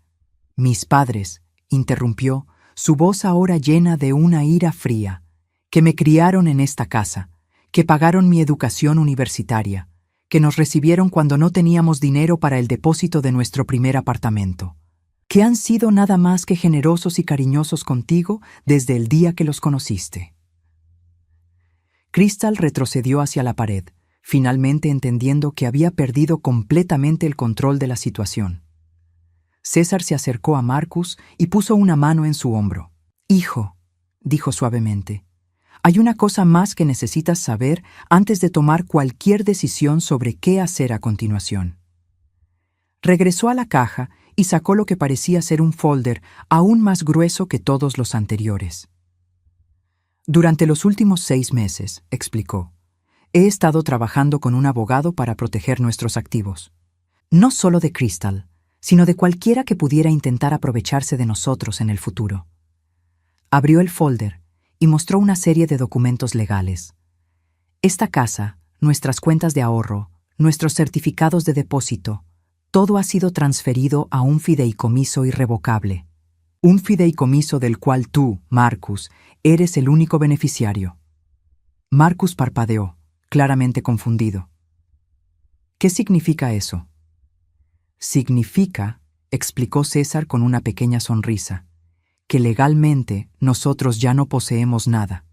Mis padres, interrumpió, su voz ahora llena de una ira fría, que me criaron en esta casa, que pagaron mi educación universitaria, que nos recibieron cuando no teníamos dinero para el depósito de nuestro primer apartamento, que han sido nada más que generosos y cariñosos contigo desde el día que los conociste. Crystal retrocedió hacia la pared, finalmente entendiendo que había perdido completamente el control de la situación. César se acercó a Marcus y puso una mano en su hombro. «Hijo», dijo suavemente, «hay una cosa más que necesitas saber antes de tomar cualquier decisión sobre qué hacer a continuación». Regresó a la caja y sacó lo que parecía ser un folder aún más grueso que todos los anteriores. «Durante los últimos 6 meses», explicó, «he estado trabajando con un abogado para proteger nuestros activos. No solo de Crystal, sino de cualquiera que pudiera intentar aprovecharse de nosotros en el futuro». Abrió el folder y mostró una serie de documentos legales. Esta casa, nuestras cuentas de ahorro, nuestros certificados de depósito, todo ha sido transferido a un fideicomiso irrevocable. Un fideicomiso del cual tú, Marcus, eres el único beneficiario. Marcus parpadeó, claramente confundido. ¿Qué significa eso? Significa, explicó César con una pequeña sonrisa, que legalmente nosotros ya no poseemos nada.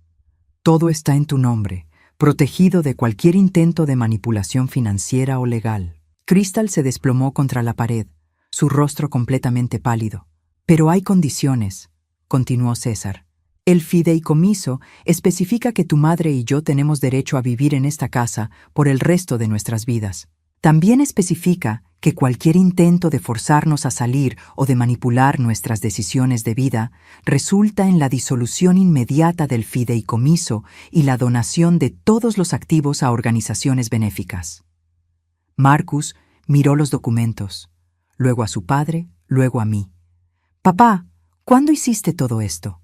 Todo está en tu nombre, protegido de cualquier intento de manipulación financiera o legal. Crystal se desplomó contra la pared, su rostro completamente pálido. Pero hay condiciones, continuó César. El fideicomiso especifica que tu madre y yo tenemos derecho a vivir en esta casa por el resto de nuestras vidas. También especifica que cualquier intento de forzarnos a salir o de manipular nuestras decisiones de vida resulta en la disolución inmediata del fideicomiso y la donación de todos los activos a organizaciones benéficas. Marcus miró los documentos, luego a su padre, luego a mí. «Papá, ¿cuándo hiciste todo esto?»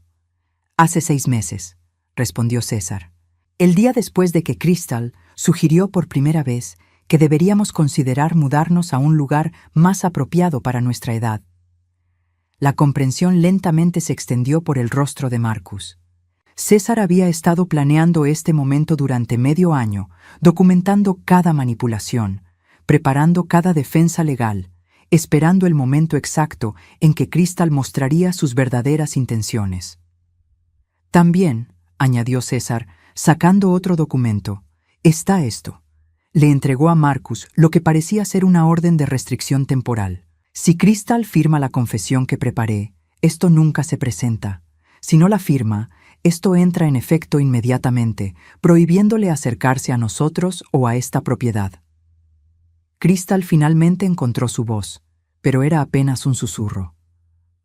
«Hace 6 meses», respondió César. «El día después de que Crystal sugirió por primera vez que deberíamos considerar mudarnos a un lugar más apropiado para nuestra edad». La comprensión lentamente se extendió por el rostro de Marcus. César había estado planeando este momento durante medio año, documentando cada manipulación, preparando cada defensa legal, esperando el momento exacto en que Crystal mostraría sus verdaderas intenciones. «También», añadió César, sacando otro documento, «está esto». Le entregó a Marcus lo que parecía ser una orden de restricción temporal. «Si Crystal firma la confesión que preparé, esto nunca se presenta. Si no la firma, esto entra en efecto inmediatamente, prohibiéndole acercarse a nosotros o a esta propiedad». Crystal finalmente encontró su voz, pero era apenas un susurro.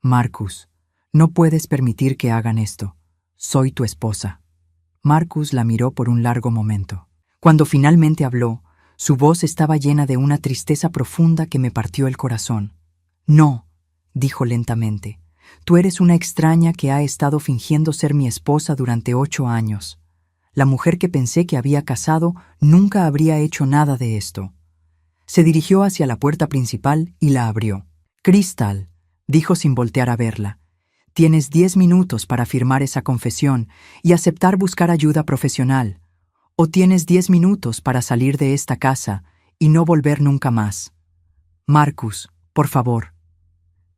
«Marcus, no puedes permitir que hagan esto. Soy tu esposa». Marcus la miró por un largo momento. Cuando finalmente habló, su voz estaba llena de una tristeza profunda que me partió el corazón. «No», dijo lentamente, «tú eres una extraña que ha estado fingiendo ser mi esposa durante 8 años. La mujer que pensé que había casado nunca habría hecho nada de esto». Se dirigió hacia la puerta principal y la abrió. «Crystal», dijo sin voltear a verla, «tienes 10 minutos para firmar esa confesión y aceptar buscar ayuda profesional. O tienes 10 minutos para salir de esta casa y no volver nunca más. Marcus, por favor».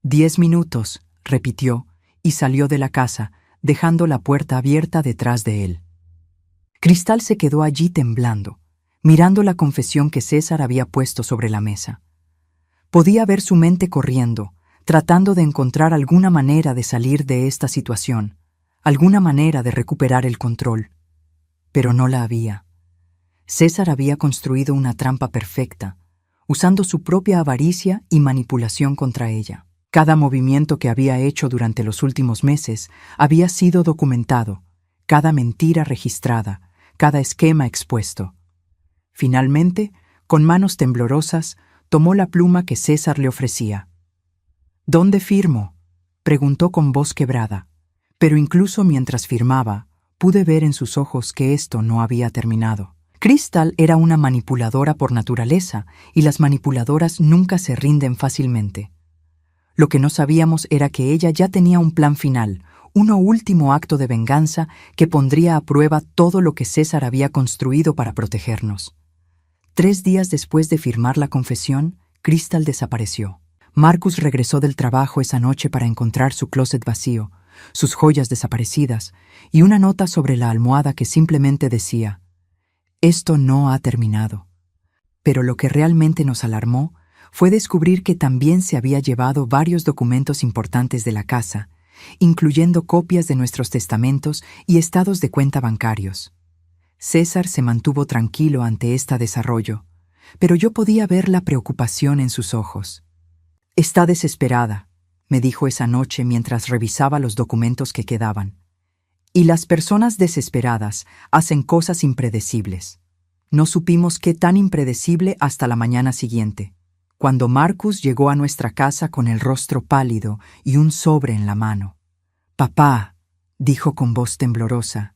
10 minutos, repitió, y salió de la casa, dejando la puerta abierta detrás de él. Crystal se quedó allí temblando, mirando la confesión que César había puesto sobre la mesa. Podía ver su mente corriendo, tratando de encontrar alguna manera de salir de esta situación, alguna manera de recuperar el control. Pero no la había. César había construido una trampa perfecta, usando su propia avaricia y manipulación contra ella. Cada movimiento que había hecho durante los últimos meses había sido documentado, cada mentira registrada, cada esquema expuesto. Finalmente, con manos temblorosas, tomó la pluma que César le ofrecía. ¿Dónde firmo?, preguntó con voz quebrada, pero incluso mientras firmaba, pude ver en sus ojos que esto no había terminado. Crystal era una manipuladora por naturaleza, y las manipuladoras nunca se rinden fácilmente. Lo que no sabíamos era que ella ya tenía un plan final, un último acto de venganza que pondría a prueba todo lo que César había construido para protegernos. 3 días después de firmar la confesión, Crystal desapareció. Marcus regresó del trabajo esa noche para encontrar su closet vacío, sus joyas desaparecidas y una nota sobre la almohada que simplemente decía: «Esto no ha terminado». Pero lo que realmente nos alarmó fue descubrir que también se había llevado varios documentos importantes de la casa, incluyendo copias de nuestros testamentos y estados de cuenta bancarios. César se mantuvo tranquilo ante este desarrollo, pero yo podía ver la preocupación en sus ojos. «Está desesperada», me dijo esa noche mientras revisaba los documentos que quedaban. «Y las personas desesperadas hacen cosas impredecibles». No supimos qué tan impredecible hasta la mañana siguiente, cuando Marcus llegó a nuestra casa con el rostro pálido y un sobre en la mano. «Papá», dijo con voz temblorosa,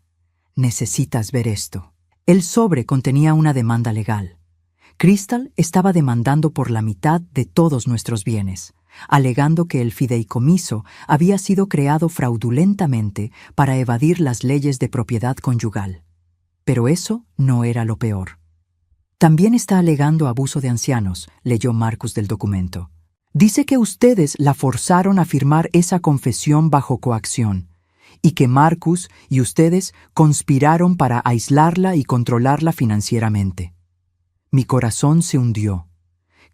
«necesitas ver esto». El sobre contenía una demanda legal. Crystal estaba demandando por la mitad de todos nuestros bienes, alegando que el fideicomiso había sido creado fraudulentamente para evadir las leyes de propiedad conyugal. Pero eso no era lo peor. «También está alegando abuso de ancianos», leyó Marcus del documento. «Dice que ustedes la forzaron a firmar esa confesión bajo coacción, y que Marcus y ustedes conspiraron para aislarla y controlarla financieramente». Mi corazón se hundió.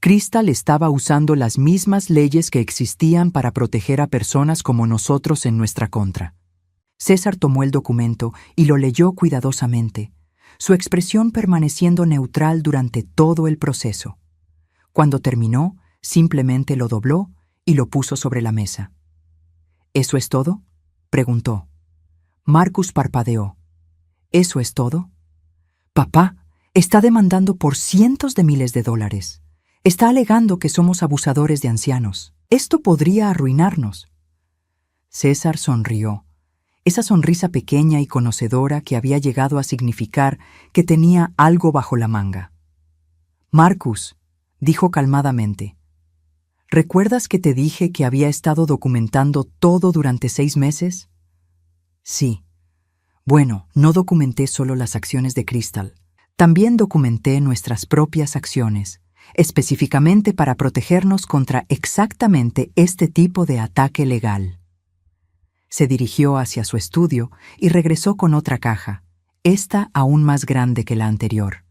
Crystal estaba usando las mismas leyes que existían para proteger a personas como nosotros en nuestra contra. César tomó el documento y lo leyó cuidadosamente, su expresión permaneciendo neutral durante todo el proceso. Cuando terminó, simplemente lo dobló y lo puso sobre la mesa. «¿Eso es todo?», preguntó. Marcus parpadeó. «¿Eso es todo?». «Papá, está demandando por cientos de miles de dólares. Está alegando que somos abusadores de ancianos. Esto podría arruinarnos». César sonrió. Esa sonrisa pequeña y conocedora que había llegado a significar que tenía algo bajo la manga. «Marcus», dijo calmadamente, «¿recuerdas que te dije que había estado documentando todo durante 6 meses? Sí. Bueno, no documenté solo las acciones de Crystal. También documenté nuestras propias acciones, específicamente para protegernos contra exactamente este tipo de ataque legal». Se dirigió hacia su estudio y regresó con otra caja, esta aún más grande que la anterior.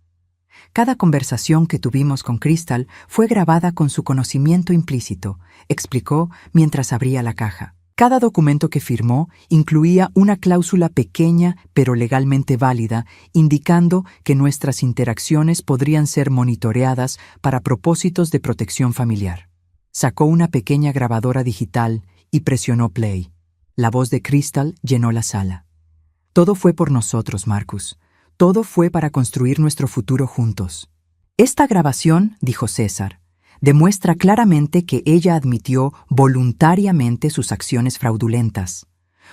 Cada conversación que tuvimos con Crystal fue grabada con su conocimiento implícito, explicó mientras abría la caja. Cada documento que firmó incluía una cláusula pequeña pero legalmente válida, indicando que nuestras interacciones podrían ser monitoreadas para propósitos de protección familiar. Sacó una pequeña grabadora digital y presionó play. La voz de Crystal llenó la sala. «Todo fue por nosotros, Marcus. Todo fue para construir nuestro futuro juntos». «Esta grabación», dijo César, «demuestra claramente que ella admitió voluntariamente sus acciones fraudulentas.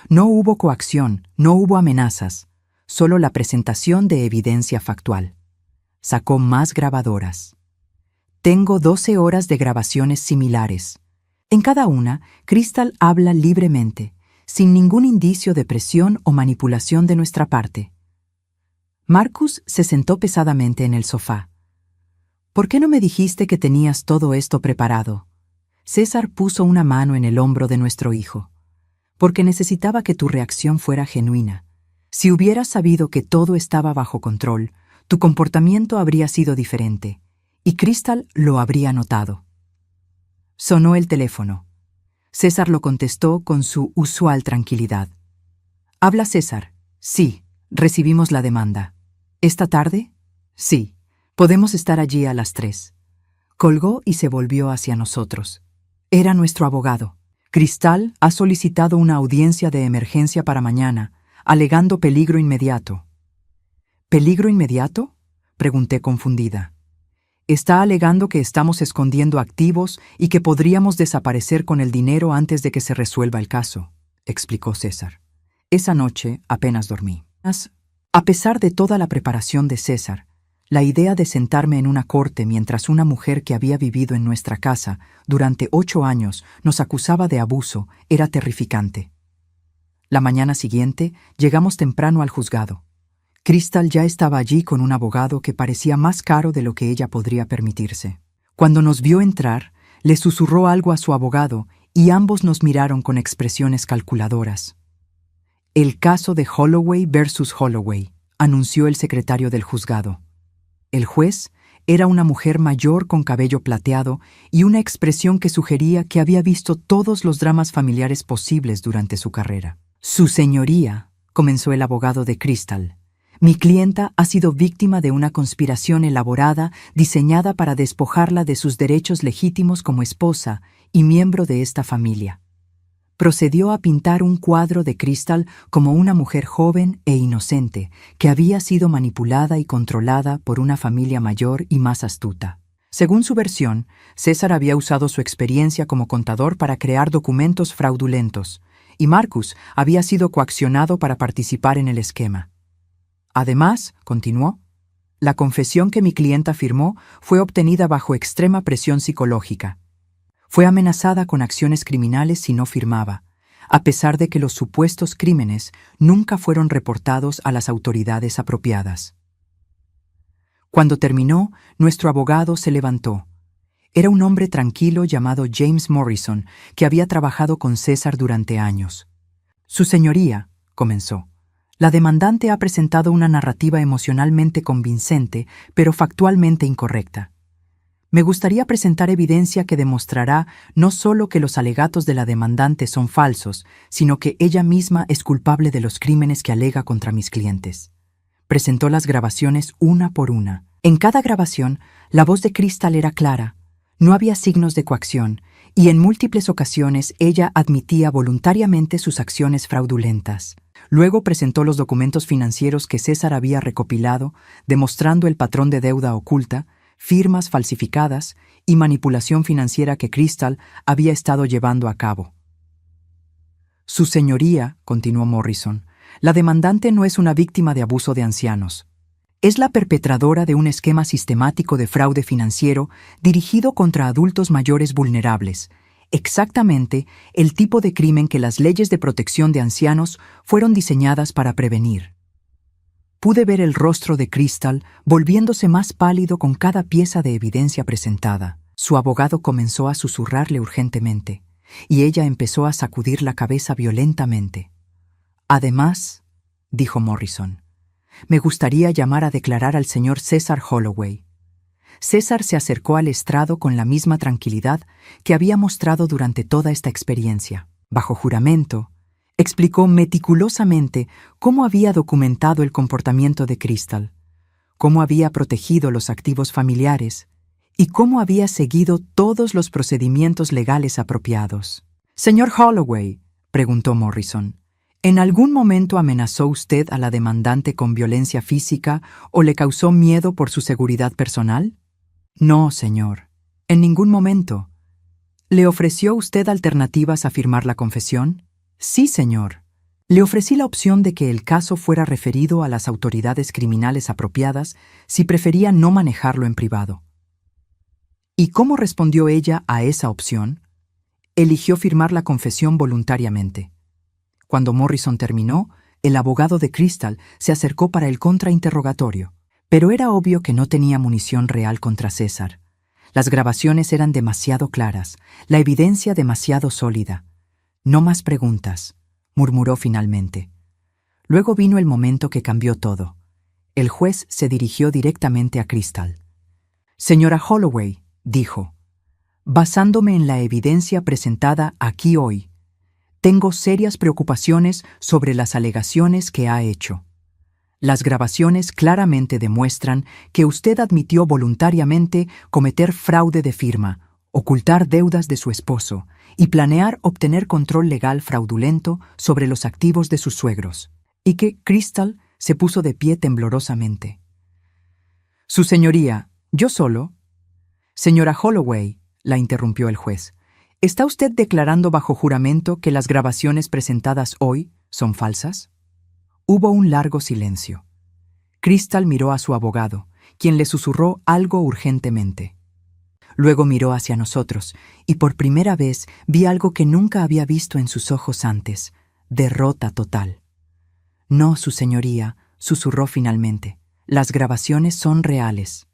No hubo coacción, no hubo amenazas, solo la presentación de evidencia factual». Sacó más grabadoras. «Tengo 12 horas de grabaciones similares. En cada una, Crystal habla libremente, sin ningún indicio de presión o manipulación de nuestra parte». Marcus se sentó pesadamente en el sofá. «¿Por qué no me dijiste que tenías todo esto preparado?». César puso una mano en el hombro de nuestro hijo. «Porque necesitaba que tu reacción fuera genuina. Si hubieras sabido que todo estaba bajo control, tu comportamiento habría sido diferente, y Crystal lo habría notado». Sonó el teléfono. César lo contestó con su usual tranquilidad. «¿Habla César?». «Sí, recibimos la demanda». «¿Esta tarde?». «Sí, podemos estar allí a las 3». Colgó y se volvió hacia nosotros. Era nuestro abogado. «Crystal ha solicitado una audiencia de emergencia para mañana, alegando peligro inmediato». «¿Peligro inmediato?», pregunté confundida. Está alegando que estamos escondiendo activos y que podríamos desaparecer con el dinero antes de que se resuelva el caso, explicó César. Esa noche apenas dormí. A pesar de toda la preparación de César, la idea de sentarme en una corte mientras una mujer que había vivido en nuestra casa durante 8 años nos acusaba de abuso era terrificante. La mañana siguiente llegamos temprano al juzgado. Crystal ya estaba allí con un abogado que parecía más caro de lo que ella podría permitirse. Cuando nos vio entrar, le susurró algo a su abogado y ambos nos miraron con expresiones calculadoras. El caso de Holloway versus Holloway, anunció el secretario del juzgado. El juez era una mujer mayor con cabello plateado y una expresión que sugería que había visto todos los dramas familiares posibles durante su carrera. Su señoría, comenzó el abogado de Crystal. Mi clienta ha sido víctima de una conspiración elaborada diseñada para despojarla de sus derechos legítimos como esposa y miembro de esta familia. Procedió a pintar un cuadro de Crystal como una mujer joven e inocente que había sido manipulada y controlada por una familia mayor y más astuta. Según su versión, César había usado su experiencia como contador para crear documentos fraudulentos, y Marcus había sido coaccionado para participar en el esquema. Además, continuó, la confesión que mi clienta firmó fue obtenida bajo extrema presión psicológica. Fue amenazada con acciones criminales si no firmaba, a pesar de que los supuestos crímenes nunca fueron reportados a las autoridades apropiadas. Cuando terminó, nuestro abogado se levantó. Era un hombre tranquilo llamado James Morrison, que había trabajado con César durante años. Su señoría, comenzó. La demandante ha presentado una narrativa emocionalmente convincente, pero factualmente incorrecta. Me gustaría presentar evidencia que demostrará no solo que los alegatos de la demandante son falsos, sino que ella misma es culpable de los crímenes que alega contra mis clientes. Presentó las grabaciones una por una. En cada grabación, la voz de Crystal era clara. No había signos de coacción, y en múltiples ocasiones ella admitía voluntariamente sus acciones fraudulentas. Luego presentó los documentos financieros que César había recopilado, demostrando el patrón de deuda oculta, firmas falsificadas y manipulación financiera que Crystal había estado llevando a cabo. Su señoría, continuó Morrison, la demandante no es una víctima de abuso de ancianos. Es la perpetradora de un esquema sistemático de fraude financiero dirigido contra adultos mayores vulnerables, exactamente el tipo de crimen que las leyes de protección de ancianos fueron diseñadas para prevenir. Pude ver el rostro de Crystal volviéndose más pálido con cada pieza de evidencia presentada. Su abogado comenzó a susurrarle urgentemente, y ella empezó a sacudir la cabeza violentamente. Además, dijo Morrison, me gustaría llamar a declarar al señor César Holloway. César se acercó al estrado con la misma tranquilidad que había mostrado durante toda esta experiencia. Bajo juramento, explicó meticulosamente cómo había documentado el comportamiento de Crystal, cómo había protegido los activos familiares y cómo había seguido todos los procedimientos legales apropiados. «Señor Holloway», preguntó Morrison, ¿en algún momento amenazó usted a la demandante con violencia física o le causó miedo por su seguridad personal? No, señor, en ningún momento. ¿Le ofreció usted alternativas a firmar la confesión? Sí, señor. Le ofrecí la opción de que el caso fuera referido a las autoridades criminales apropiadas si prefería no manejarlo en privado. ¿Y cómo respondió ella a esa opción? Eligió firmar la confesión voluntariamente. Cuando Morrison terminó, el abogado de Crystal se acercó para el contrainterrogatorio, pero era obvio que no tenía munición real contra César. Las grabaciones eran demasiado claras, la evidencia demasiado sólida. No más preguntas, murmuró finalmente. Luego vino el momento que cambió todo. El juez se dirigió directamente a Crystal. «Señora Holloway», dijo, «basándome en la evidencia presentada aquí hoy, tengo serias preocupaciones sobre las alegaciones que ha hecho. Las grabaciones claramente demuestran que usted admitió voluntariamente cometer fraude de firma, ocultar deudas de su esposo y planear obtener control legal fraudulento sobre los activos de sus suegros, y que Crystal se puso de pie temblorosamente. Su señoría, yo solo, Señora Holloway, la interrumpió el juez, ¿está usted declarando bajo juramento que las grabaciones presentadas hoy son falsas? Hubo un largo silencio. Crystal miró a su abogado, quien le susurró algo urgentemente. Luego miró hacia nosotros, y por primera vez vi algo que nunca había visto en sus ojos antes: derrota total. No, su señoría, susurró finalmente, las grabaciones son reales.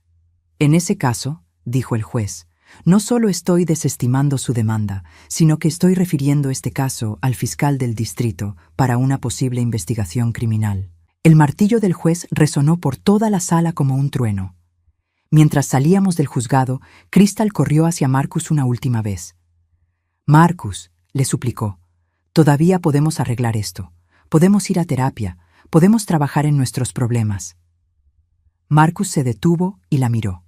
En ese caso, dijo el juez, no solo estoy desestimando su demanda, sino que estoy refiriendo este caso al fiscal del distrito para una posible investigación criminal. El martillo del juez resonó por toda la sala como un trueno. Mientras salíamos del juzgado, Crystal corrió hacia Marcus una última vez. Marcus, le suplicó, todavía podemos arreglar esto. Podemos ir a terapia, podemos trabajar en nuestros problemas. Marcus se detuvo y la miró.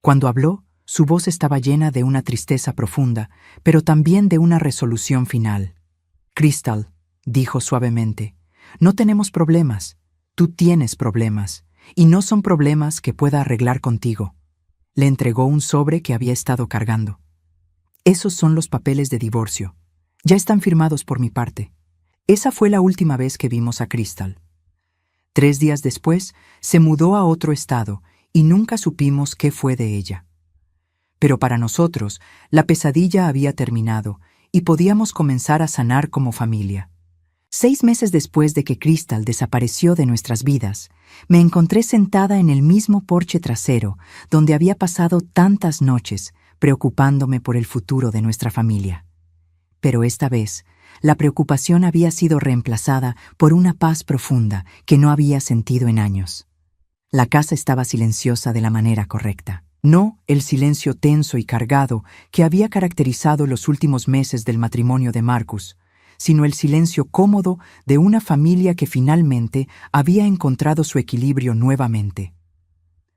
Cuando habló, su voz estaba llena de una tristeza profunda, pero también de una resolución final. Crystal, dijo suavemente, no tenemos problemas. Tú tienes problemas, y no son problemas que pueda arreglar contigo. Le entregó un sobre que había estado cargando. Esos son los papeles de divorcio. Ya están firmados por mi parte. Esa fue la última vez que vimos a Crystal. 3 días después, se mudó a otro estado y nunca supimos qué fue de ella. Pero para nosotros, la pesadilla había terminado y podíamos comenzar a sanar como familia. 6 meses después de que Crystal desapareció de nuestras vidas, me encontré sentada en el mismo porche trasero donde había pasado tantas noches preocupándome por el futuro de nuestra familia. Pero esta vez, la preocupación había sido reemplazada por una paz profunda que no había sentido en años. La casa estaba silenciosa de la manera correcta. No el silencio tenso y cargado que había caracterizado los últimos meses del matrimonio de Marcus, sino el silencio cómodo de una familia que finalmente había encontrado su equilibrio nuevamente.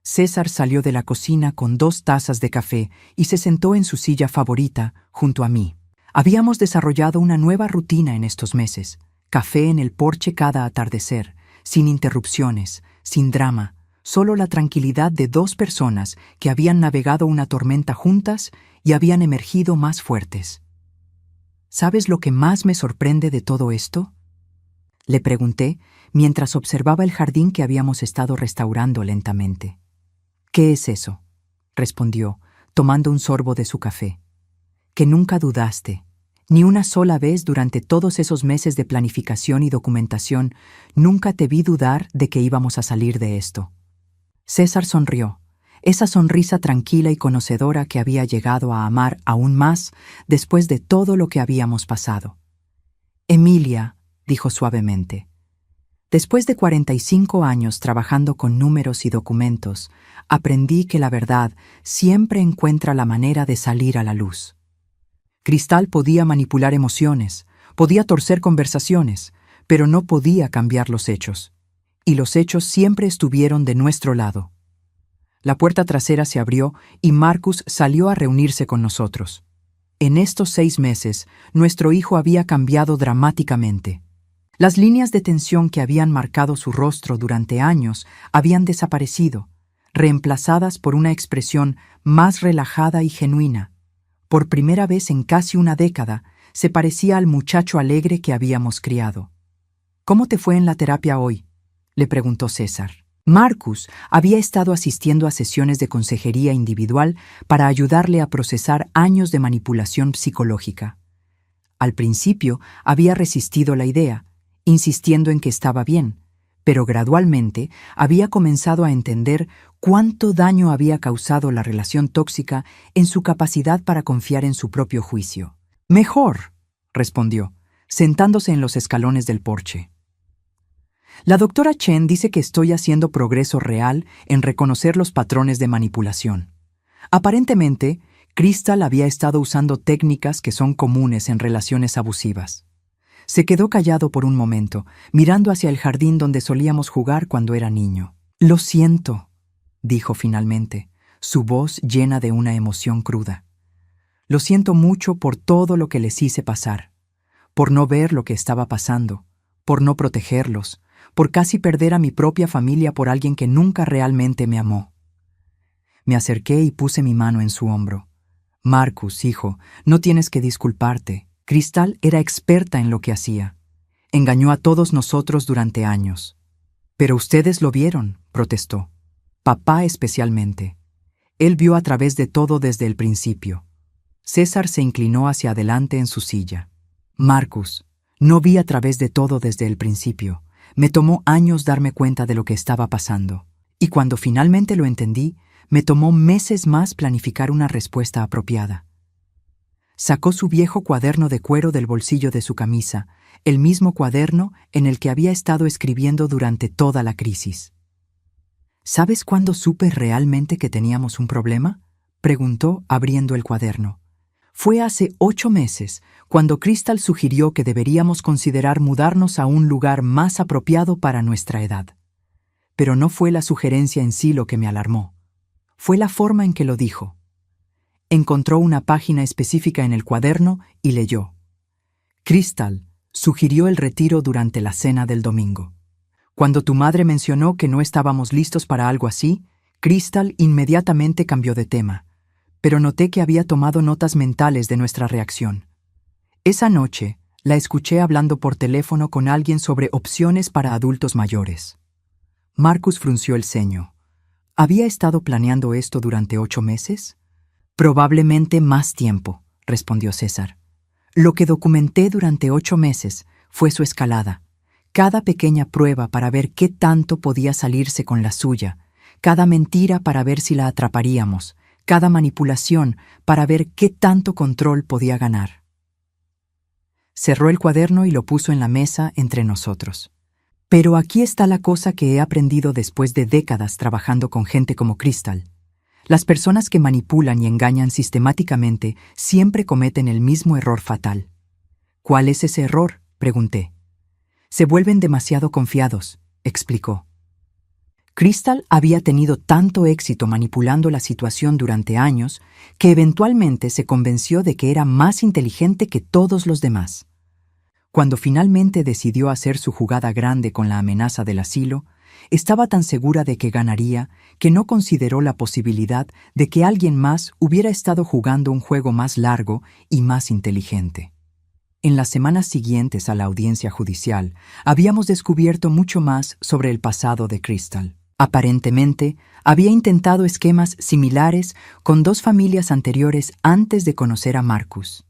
César salió de la cocina con 2 tazas de café y se sentó en su silla favorita junto a mí. Habíamos desarrollado una nueva rutina en estos meses: café en el porche cada atardecer, sin interrupciones, sin drama, solo la tranquilidad de 2 personas que habían navegado una tormenta juntas y habían emergido más fuertes. ¿Sabes lo que más me sorprende de todo esto?, le pregunté mientras observaba el jardín que habíamos estado restaurando lentamente. ¿Qué es eso?, respondió, tomando un sorbo de su café. Que nunca dudaste, ni una sola vez durante todos esos meses de planificación y documentación, nunca te vi dudar de que íbamos a salir de esto. César sonrió, esa sonrisa tranquila y conocedora que había llegado a amar aún más después de todo lo que habíamos pasado. Emilia, dijo suavemente, después de 45 años trabajando con números y documentos, aprendí que la verdad siempre encuentra la manera de salir a la luz. Crystal podía manipular emociones, podía torcer conversaciones, pero no podía cambiar los hechos. Y los hechos siempre estuvieron de nuestro lado. La puerta trasera se abrió y Marcus salió a reunirse con nosotros. En estos 6 meses, nuestro hijo había cambiado dramáticamente. Las líneas de tensión que habían marcado su rostro durante años habían desaparecido, reemplazadas por una expresión más relajada y genuina. Por primera vez en casi una década, se parecía al muchacho alegre que habíamos criado. ¿Cómo te fue en la terapia hoy?, le preguntó César. Marcus había estado asistiendo a sesiones de consejería individual para ayudarle a procesar años de manipulación psicológica. Al principio había resistido la idea, insistiendo en que estaba bien, pero gradualmente había comenzado a entender cuánto daño había causado la relación tóxica en su capacidad para confiar en su propio juicio. «Mejor», respondió, sentándose en los escalones del porche. La doctora Chen dice que estoy haciendo progreso real en reconocer los patrones de manipulación. Aparentemente, Crystal había estado usando técnicas que son comunes en relaciones abusivas. Se quedó callado por un momento, mirando hacia el jardín donde solíamos jugar cuando era niño. «Lo siento», dijo finalmente, su voz llena de una emoción cruda. «Lo siento mucho por todo lo que les hice pasar, por no ver lo que estaba pasando, por no protegerlos, por casi perder a mi propia familia por alguien que nunca realmente me amó. Me acerqué y puse mi mano en su hombro. Marcus, hijo, no tienes que disculparte. Crystal era experta en lo que hacía. Engañó a todos nosotros durante años. Pero ustedes lo vieron, protestó. Papá especialmente. Él vio a través de todo desde el principio. César se inclinó hacia adelante en su silla. Marcus, no vi a través de todo desde el principio. Me tomó años darme cuenta de lo que estaba pasando. Y cuando finalmente lo entendí, me tomó meses más planificar una respuesta apropiada. Sacó su viejo cuaderno de cuero del bolsillo de su camisa, el mismo cuaderno en el que había estado escribiendo durante toda la crisis. ¿Sabes cuándo supe realmente que teníamos un problema?, preguntó abriendo el cuaderno. Fue hace 8 meses, cuando Crystal sugirió que deberíamos considerar mudarnos a un lugar más apropiado para nuestra edad. Pero no fue la sugerencia en sí lo que me alarmó. Fue la forma en que lo dijo. Encontró una página específica en el cuaderno y leyó. Crystal sugirió el retiro durante la cena del domingo. Cuando tu madre mencionó que no estábamos listos para algo así, Crystal inmediatamente cambió de tema, pero noté que había tomado notas mentales de nuestra reacción. Esa noche, la escuché hablando por teléfono con alguien sobre opciones para adultos mayores. Marcus frunció el ceño. ¿Había estado planeando esto durante 8 meses? Probablemente más tiempo, respondió César. Lo que documenté durante 8 meses fue su escalada. Cada pequeña prueba para ver qué tanto podía salirse con la suya, cada mentira para ver si la atraparíamos, cada manipulación para ver qué tanto control podía ganar. Cerró el cuaderno y lo puso en la mesa entre nosotros. Pero aquí está la cosa que he aprendido después de décadas trabajando con gente como Crystal. Las personas que manipulan y engañan sistemáticamente siempre cometen el mismo error fatal. ¿Cuál es ese error?, pregunté. Se vuelven demasiado confiados, explicó. Crystal había tenido tanto éxito manipulando la situación durante años que eventualmente se convenció de que era más inteligente que todos los demás. Cuando finalmente decidió hacer su jugada grande con la amenaza del asilo, estaba tan segura de que ganaría que no consideró la posibilidad de que alguien más hubiera estado jugando un juego más largo y más inteligente. En las semanas siguientes a la audiencia judicial, habíamos descubierto mucho más sobre el pasado de Crystal. Aparentemente, había intentado esquemas similares con 2 familias anteriores antes de conocer a Marcus.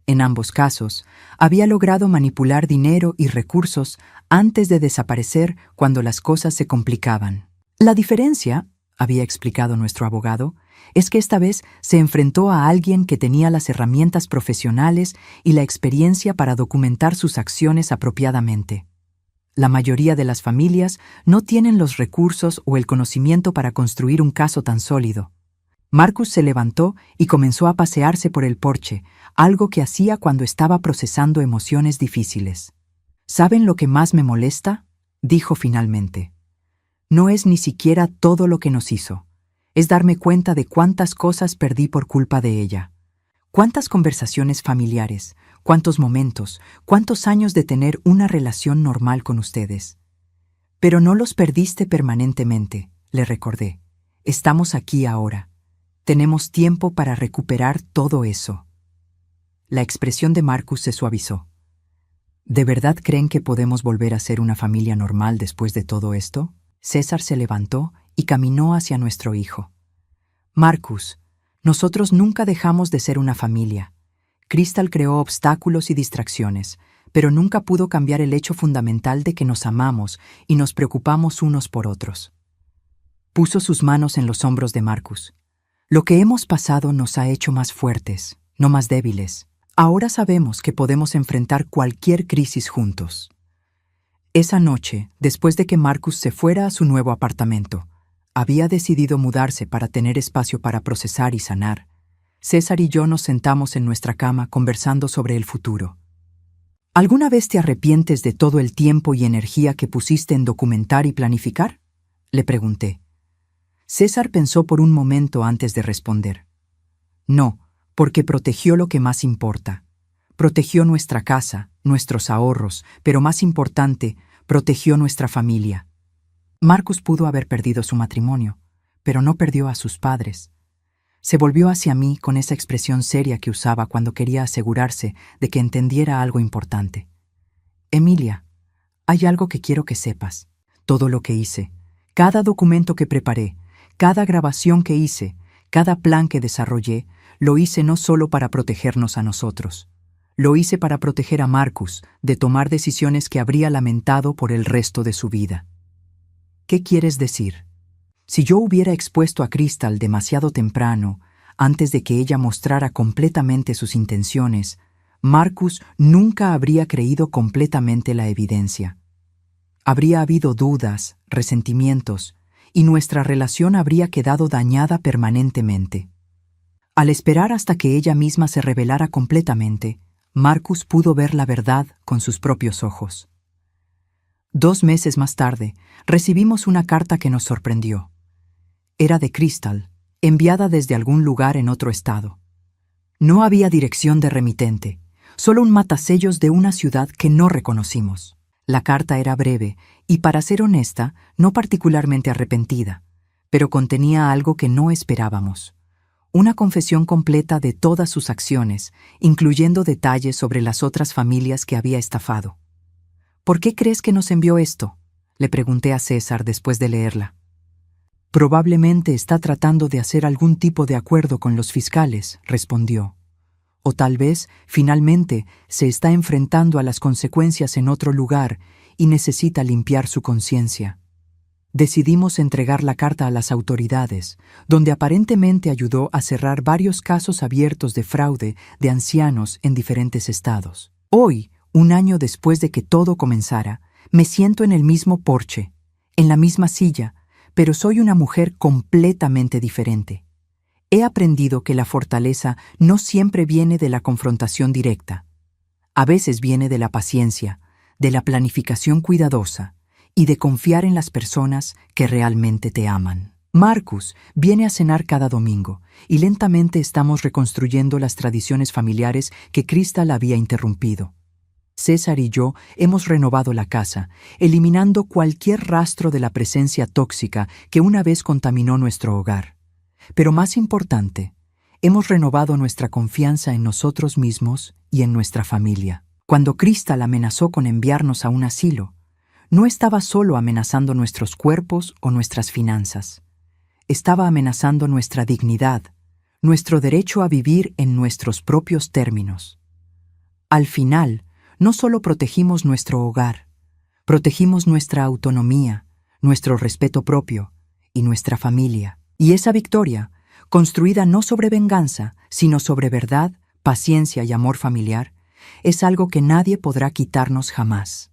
En ambos casos, había logrado manipular dinero y recursos antes de desaparecer cuando las cosas se complicaban. La diferencia, había explicado nuestro abogado, es que esta vez se enfrentó a alguien que tenía las herramientas profesionales y la experiencia para documentar sus acciones apropiadamente. La mayoría de las familias no tienen los recursos o el conocimiento para construir un caso tan sólido. Marcus se levantó y comenzó a pasearse por el porche, algo que hacía cuando estaba procesando emociones difíciles. ¿Saben lo que más me molesta?, dijo finalmente. No es ni siquiera todo lo que nos hizo. Es darme cuenta de cuántas cosas perdí por culpa de ella. Cuántas conversaciones familiares, cuántos momentos, cuántos años de tener una relación normal con ustedes. Pero no los perdiste permanentemente, le recordé. Estamos aquí ahora. Tenemos tiempo para recuperar todo eso. La expresión de Marcus se suavizó. ¿De verdad creen que podemos volver a ser una familia normal después de todo esto? César se levantó y caminó hacia nuestro hijo. Marcus, nosotros nunca dejamos de ser una familia. Crystal creó obstáculos y distracciones, pero nunca pudo cambiar el hecho fundamental de que nos amamos y nos preocupamos unos por otros. Puso sus manos en los hombros de Marcus. Lo que hemos pasado nos ha hecho más fuertes, no más débiles. Ahora sabemos que podemos enfrentar cualquier crisis juntos. Esa noche, después de que Marcus se fuera a su nuevo apartamento, había decidido mudarse para tener espacio para procesar y sanar. César y yo nos sentamos en nuestra cama conversando sobre el futuro. ¿Alguna vez te arrepientes de todo el tiempo y energía que pusiste en documentar y planificar?, le pregunté. César pensó por un momento antes de responder. No, porque protegió lo que más importa. Protegió nuestra casa, nuestros ahorros, pero más importante, protegió nuestra familia. Marcus pudo haber perdido su matrimonio, pero no perdió a sus padres. Se volvió hacia mí con esa expresión seria que usaba cuando quería asegurarse de que entendiera algo importante. Emilia, hay algo que quiero que sepas. Todo lo que hice, cada documento que preparé, cada grabación que hice, cada plan que desarrollé, lo hice no solo para protegernos a nosotros. Lo hice para proteger a Marcus de tomar decisiones que habría lamentado por el resto de su vida. ¿Qué quieres decir? Si yo hubiera expuesto a Crystal demasiado temprano, antes de que ella mostrara completamente sus intenciones, Marcus nunca habría creído completamente la evidencia. Habría habido dudas, resentimientos, y nuestra relación habría quedado dañada permanentemente. Al esperar hasta que ella misma se revelara completamente, Marcus pudo ver la verdad con sus propios ojos. 2 meses más tarde, recibimos una carta que nos sorprendió. Era de Crystal, enviada desde algún lugar en otro estado. No había dirección de remitente, solo un matasellos de una ciudad que no reconocimos. La carta era breve y, para ser honesta, no particularmente arrepentida, pero contenía algo que no esperábamos. Una confesión completa de todas sus acciones, incluyendo detalles sobre las otras familias que había estafado. ¿Por qué crees que nos envió esto?, le pregunté a César después de leerla. Probablemente está tratando de hacer algún tipo de acuerdo con los fiscales, respondió. O tal vez, finalmente, se está enfrentando a las consecuencias en otro lugar y necesita limpiar su conciencia. Decidimos entregar la carta a las autoridades, donde aparentemente ayudó a cerrar varios casos abiertos de fraude de ancianos en diferentes estados. Hoy, 1 año después de que todo comenzara, me siento en el mismo porche, en la misma silla, pero soy una mujer completamente diferente. He aprendido que la fortaleza no siempre viene de la confrontación directa. A veces viene de la paciencia, de la planificación cuidadosa y de confiar en las personas que realmente te aman. Marcus viene a cenar cada domingo y lentamente estamos reconstruyendo las tradiciones familiares que Crystal había interrumpido. César y yo hemos renovado la casa, eliminando cualquier rastro de la presencia tóxica que una vez contaminó nuestro hogar. Pero más importante, hemos renovado nuestra confianza en nosotros mismos y en nuestra familia. Cuando Crystal amenazó con enviarnos a un asilo, no estaba solo amenazando nuestros cuerpos o nuestras finanzas. Estaba amenazando nuestra dignidad, nuestro derecho a vivir en nuestros propios términos. Al final, no solo protegimos nuestro hogar, protegimos nuestra autonomía, nuestro respeto propio y nuestra familia. Y esa victoria, construida no sobre venganza, sino sobre verdad, paciencia y amor familiar, es algo que nadie podrá quitarnos jamás.